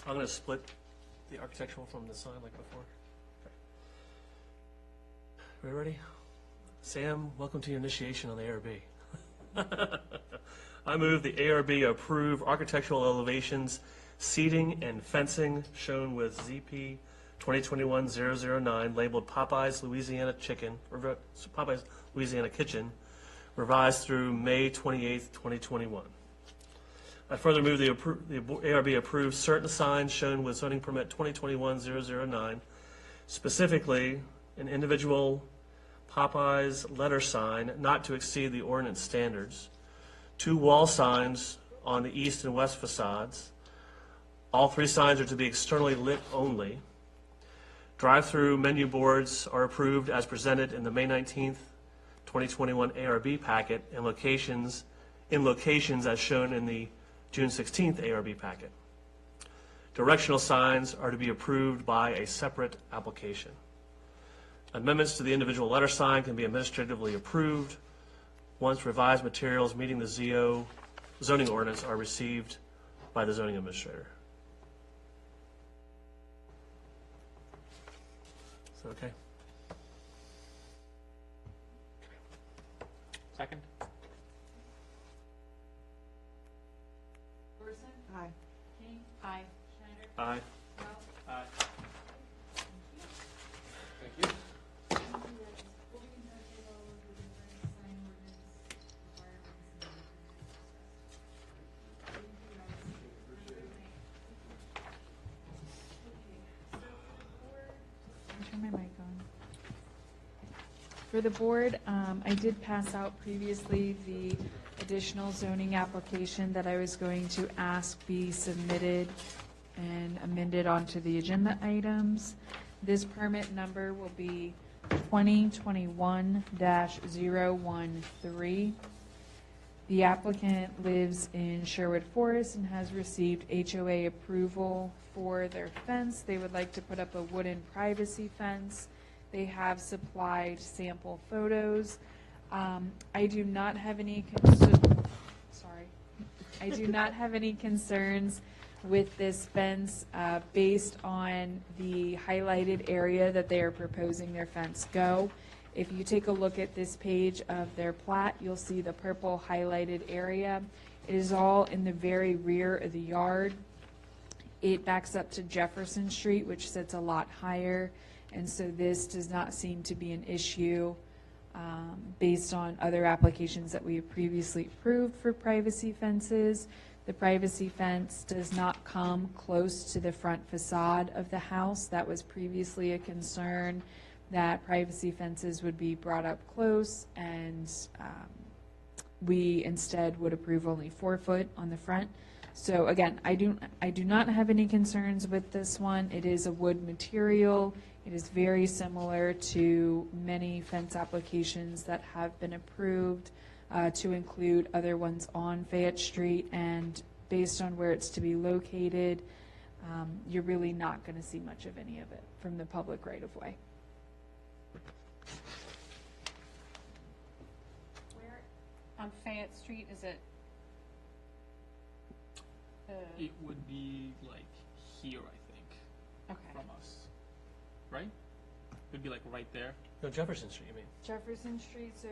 I'm going to split the architectural from the sign like before. Okay. We ready? Sam, welcome to your initiation on the ARB. I move the ARB approve architectural elevations, seating, and fencing shown with ZP 2021-009 labeled Popeyes Louisiana Chicken, or Popeyes Louisiana Kitchen, revised through May 28th, 2021. I further move the ARB approve certain signs shown with zoning permit 2021-009, specifically an individual Popeyes letter sign not to exceed the ordinance standards, 2 wall signs on the east and west facades. All 3 signs are to be externally lit only. Drive-through menu boards are approved as presented in the May 19th, 2021 ARB packet in locations as shown in the June 16th ARB packet. Directional signs are to be approved by a separate application. Amendments to the individual letter sign can be administratively approved once revised materials meeting the zoning ordinance are received by the zoning administrator. Is that okay? Second? Aye. Aye. Aye. Aye. Thank you. Turn my mic on. For the board, I did pass out previously the additional zoning application that I was going to ask be submitted and amended onto the agenda items. This permit number will be 2021-013. The applicant lives in Sherwood Forest and has received HOA approval for their fence. They would like to put up a wooden privacy fence. They have supplied sample photos. I do not have any concerns with this fence based on the highlighted area that they are proposing their fence go. If you take a look at this page of their plat, you'll see the purple highlighted area. It is all in the very rear of the yard. It backs up to Jefferson Street, which sits a lot higher, and so this does not seem to be an issue based on other applications that we have previously approved for privacy fences. The privacy fence does not come close to the front facade of the house. That was previously a concern, that privacy fences would be brought up close, and we instead would approve only 4 foot on the front. So again, I do not have any concerns with this one. It is a wood material. It is very similar to many fence applications that have been approved to include other ones on Fayette Street, and based on where it's to be located, you're really not going to see much of any of it from the public right-of-way. Where on Fayette Street is it? It would be like here, I think, Okay. from us. Right? It'd be like right there. No, Jefferson Street, you mean? Jefferson Street, so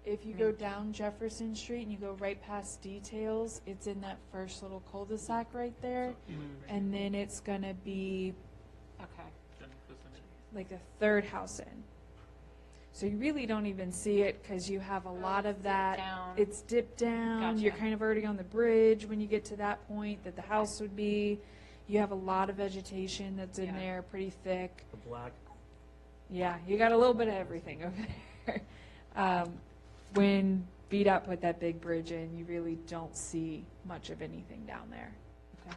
if you go down Jefferson Street and you go right past Details, it's in that first little cul-de-sac right there. And then it's gonna be Okay. like a third house in. So you really don't even see it because you have a lot of that. down. It's dipped down. You're Gotcha. kind of already on the bridge when you get to that point that the house would be. You have a lot of vegetation that's in Yeah. there, pretty thick. The black. Yeah, you got a little bit of everything over there. When VDOT put that big bridge in, you really don't see much of anything down there. Okay.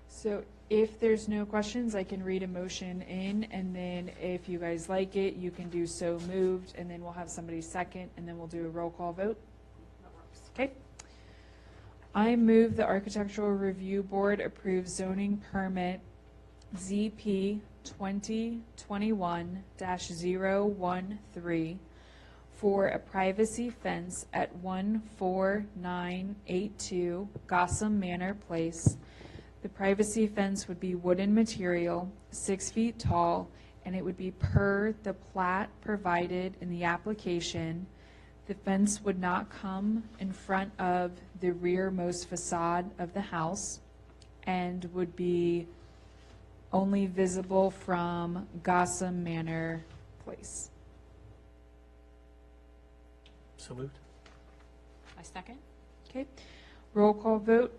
So if there's no questions, I can read a motion in, and then if you guys like it, you can do so moved, and then we'll have somebody second, and then we'll do a roll call vote. That works. Okay. I move the Architectural Review Board approve zoning permit ZP 2021-013 for a privacy fence at 14982 Gossam Manor Place. The privacy fence would be wooden material, 6 feet tall, and it would be per the plat provided in the application. The fence would not come in front of the rearmost facade of the house and would be only visible from Gossam Manor Place. So moved. My second? Okay, roll call vote.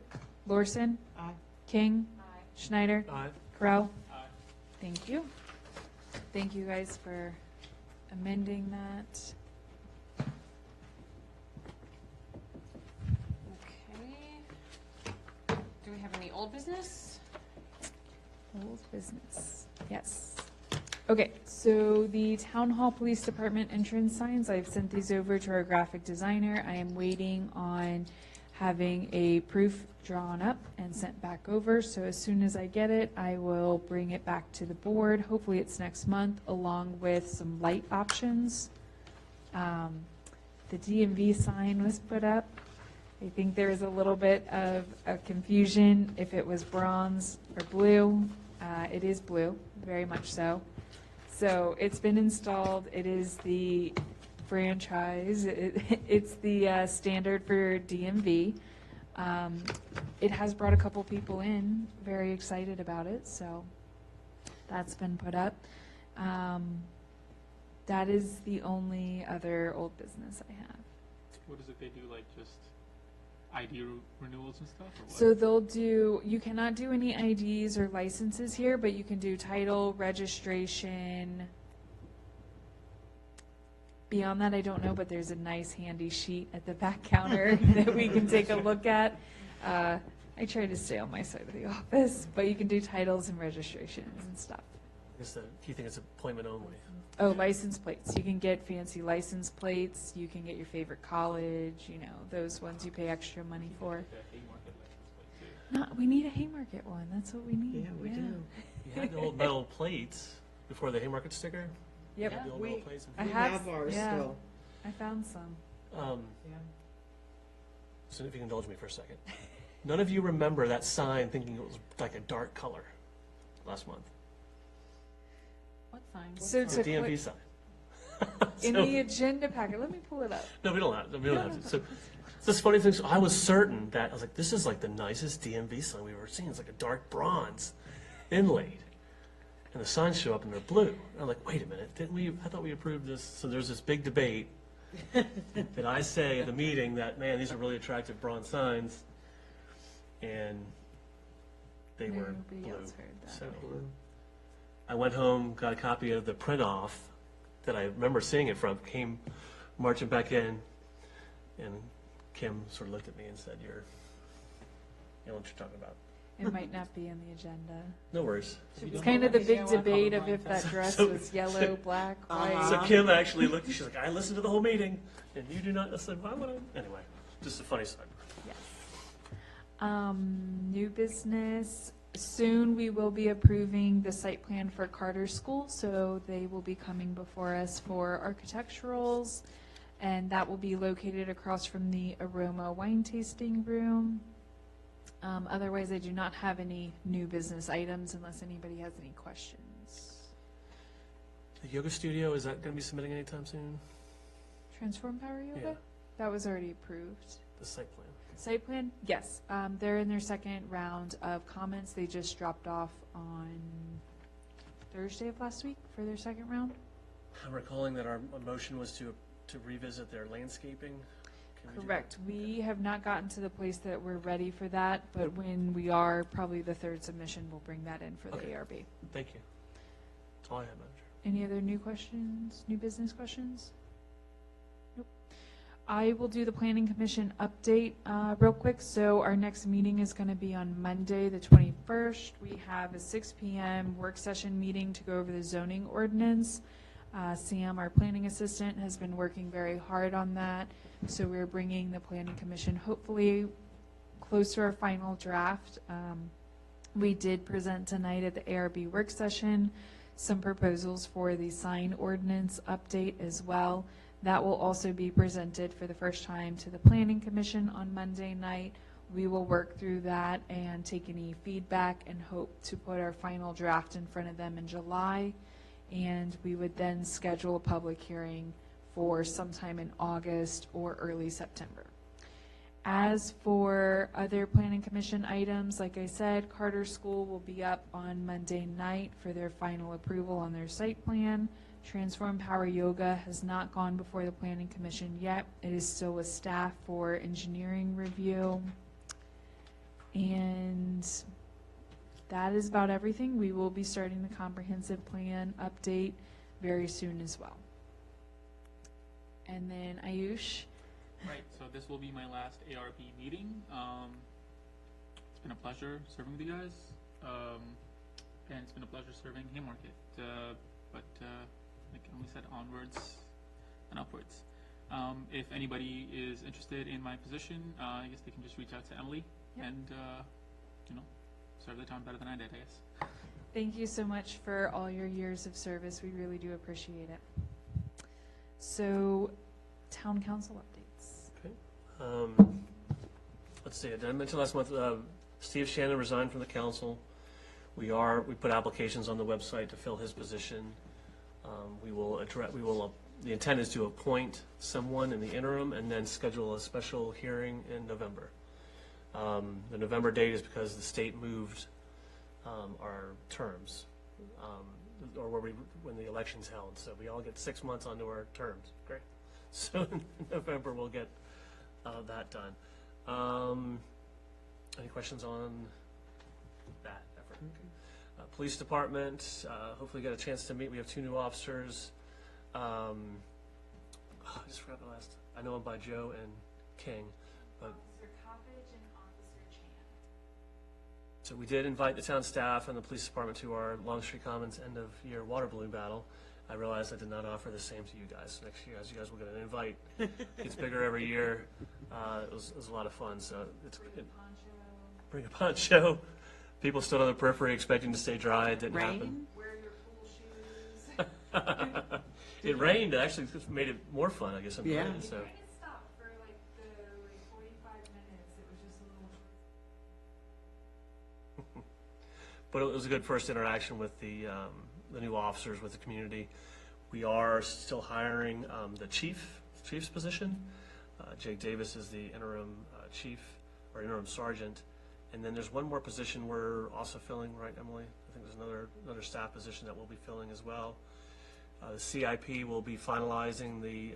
Lorson? Aye. King? Schneider? Aye. Corral? Aye. Thank you. Thank you guys for amending that. Okay. Do we have any old business? Old business, yes. Okay, so the Town Hall Police Department entrance signs, I've sent these over to our graphic designer. I am waiting on having a proof drawn up and sent back over. So as soon as I get it, I will bring it back to the board. Hopefully it's next month, along with some light options. The DMV sign was put up. I think there was a little bit of a confusion if it was bronze or blue. It is blue, very much so. So it's been installed. It is the franchise. It's the standard for DMV. It has brought a couple people in, very excited about it, so that's been put up. That is the only other old business I have. What is it they do, like just ID renewals and stuff, or what? So they'll do, you cannot do any IDs or licenses here, but you can do title, registration. Beyond that, I don't know, but there's a nice handy sheet at the back counter that we can take a look at. I try to stay on my side of the office, but you can do titles and registrations and stuff. I guess the key thing is appointment only. Oh, license plates. You can get fancy license plates. You can get your favorite college, those ones you pay extra money for. We need a Haymarket one. That's what we need. Yeah, we do. You had the old metal plates before the Haymarket sticker? Yep. You had the old We- metal plates? I We have- have ours yeah. still. I found some. So if you can indulge me for a second. None of you remember that sign thinking it was like a dark color last month? What sign? So The to DMV click sign. in So- the agenda packet, let me pull it up. No, we don't have, we don't have to. So it's this funny thing. So I was certain that, I was like, this is like the nicest DMV sign we've ever seen. It's like a dark bronze inlaid. And the signs show up and they're blue. And I'm like, wait a minute, I thought we approved this. So there's this big debate that I say at the meeting that, man, these are really attractive bronze signs. And they were Nobody blue. else heard that. So I went home, got a copy of the print off that I remember seeing it from, came marching back in, and Kim sort of looked at me and said, you know what you're talking about. It might not be in the agenda. No worries. It's kind of the big debate of if that dress So- was yellow, black, white. So Kim actually looked, she's like, I listened to the whole meeting, and you do not. I said, why would I? Anyway, just a funny side. Yes. New business. Soon we will be approving the site plan for Carter School, so they will be coming before us for architecturals, and that will be located across from the Aroma Wine Tasting Room. Otherwise, I do not have any new business items unless anybody has any questions. The yoga studio, is that going to be submitting anytime soon? Transform Power Yoga? Yeah. That was already approved. The site plan. Site plan, yes. They're in their second round of comments. They just dropped off on Thursday of last week for their second round. I'm recalling that our motion was to revisit their landscaping. Can we do that? Correct. We have not gotten to the place that we're ready for that, but when we are, probably the third submission, we'll bring that in for the Okay. ARB. Thank you. That's all I have, Manager. Any other new questions, new business questions? Nope. I will do the Planning Commission update real quick. So our next meeting is going to be on Monday, the 21st. We have a 6 p.m. work session meeting to go over the zoning ordinance. Sam, our planning assistant, has been working very hard on that. So we're bringing the Planning Commission hopefully close to our final draft. We did present tonight at the ARB work session some proposals for the sign ordinance update as well. That will also be presented for the first time to the Planning Commission on Monday night. We will work through that and take any feedback and hope to put our final draft in front of them in July. And we would then schedule a public hearing for sometime in August or early September. As for other Planning Commission items, like I said, Carter School will be up on Monday night for their final approval on their site plan. Transform Power Yoga has not gone before the Planning Commission yet. It is still with staff for engineering review. And that is about everything. We will be starting the comprehensive plan update very soon as well. And then Ayush, Right, so this will be my last ARP meeting. It's been a pleasure serving with you guys, and it's been a pleasure serving Haymarket. But like Emily said, onwards and upwards. If anybody is interested in my position, I guess they can just reach out to Emily Yep. and serve the town better than I did, I guess. thank you so much for all your years of service. We really do appreciate it. So, town council updates. Let's see, did I mention last month, Steve Shannon resigned from the council. We put applications on the website to fill his position. The intent is to appoint someone in the interim and then schedule a special hearing in November. The November date is because the state moved our terms, or when the election's held. So we all get 6 months onto our terms. Great. So in November, we'll get that done. Any questions on that effort? Police department, hopefully get a chance to meet. We have 2 new officers. I just forgot the last. I know them by Joe and King, but Officer Coppage and Officer Chan. so we did invite the town staff and the police department to our Long Street Commons end of year water balloon battle. I realized I did not offer the same to you guys. Next year, as you guys will get an invite. It's bigger every year. It was a lot of fun. So bring a poncho. People stood on the periphery expecting to stay dry. It didn't happen. Wear your pool shoes. It rained. It actually made it more fun, I guess. In the Yeah. rain, so. It stopped for like 45 minutes. It was just a little. But it was a good first interaction with the new officers, with the community. We are still hiring the chief's position. Jake Davis is the interim chief or interim sergeant. And then there's one more position we're also filling, right, Emily? I think there's another staff position that we'll be filling as well. The CIP will be finalizing the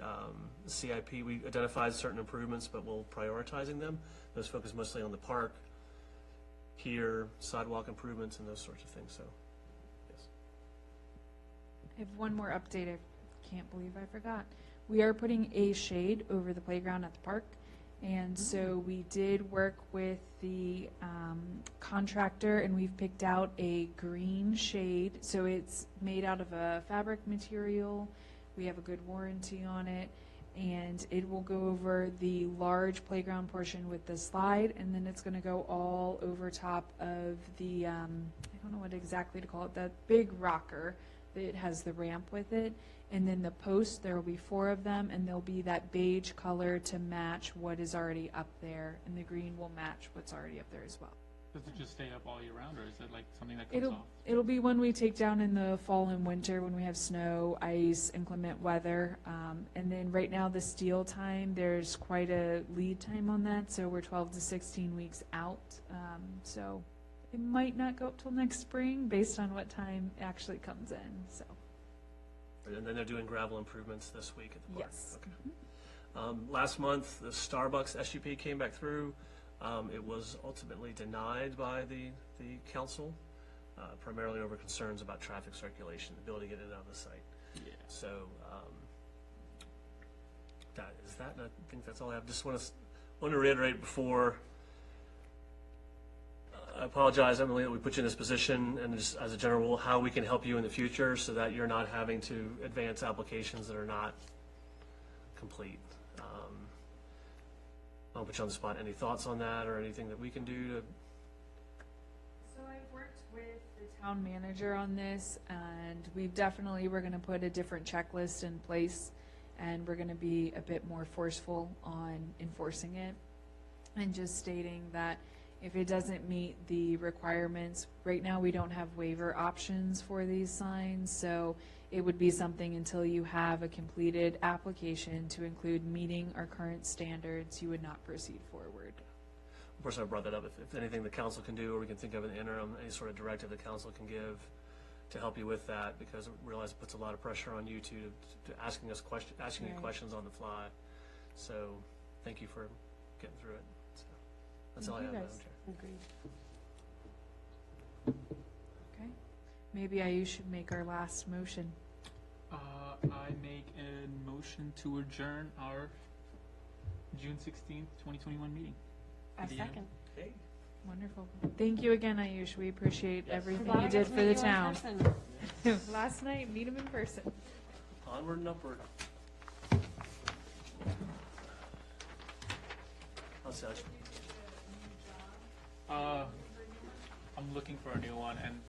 CIP. We identified certain improvements, but we'll prioritizing them. Those focus mostly on the park, pier, sidewalk improvements, and those sorts of things. So, yes. I have one more update. I can't believe I forgot. We are putting a shade over the playground at the park. And so we did work with the contractor, and we've picked out a green shade. So it's made out of a fabric material. We have a good warranty on it. And it will go over the large playground portion with the slide, and then it's going to go all over top of the, I don't know what exactly to call it, that big rocker that has the ramp with it. And then the posts, there will be 4 of them, and there'll be that beige color to match what is already up there, and the green will match what's already up there as well. Does it just stay up all year round, or is it like something that comes off? It'll be one we take down in the fall and winter when we have snow, ice, inclement weather. And then right now, the steel time, there's quite a lead time on that, so we're 12 to 16 weeks out. So it might not go up till next spring based on what time it actually comes in, so. And then they're doing gravel improvements this week at the park. Yes. Okay. Last month, the Starbucks SUP came back through. It was ultimately denied by the council, primarily over concerns about traffic circulation, the ability to get it out of the site. Yeah. So that is that, and I think that's all I have. Just want to reiterate before. I apologize, Emily, that we put you in this position, and just as a general rule, how we can help you in the future so that you're not having to advance applications that are not complete. I'll put you on the spot. Any thoughts on that, or anything that we can do to? So I've worked with the town manager on this, and we're going to put a different checklist in place, and we're going to be a bit more forceful on enforcing it, and just stating that if it doesn't meet the requirements, right now we don't have waiver options for these signs, so it would be something until you have a completed application to include meeting our current standards, you would not proceed forward. Of course, I brought that up. If anything the council can do, or we can think of in the interim, any sort of directive the council can give to help you with that, because I realize it puts a lot of pressure on you to asking you questions on the fly. So, thank you for getting through it. So, that's all I have, Madam Chair. Agreed. Maybe Ayush should make our last motion. I make a motion to adjourn our June 16th, 2021 meeting. A The, second. Okay. Wonderful. Thank you again, Ayush. We appreciate everything Glad I you got did to for meet the you in town. person. Last night, meet him in person. Onward and upward. How's that? I'm looking for a new one, and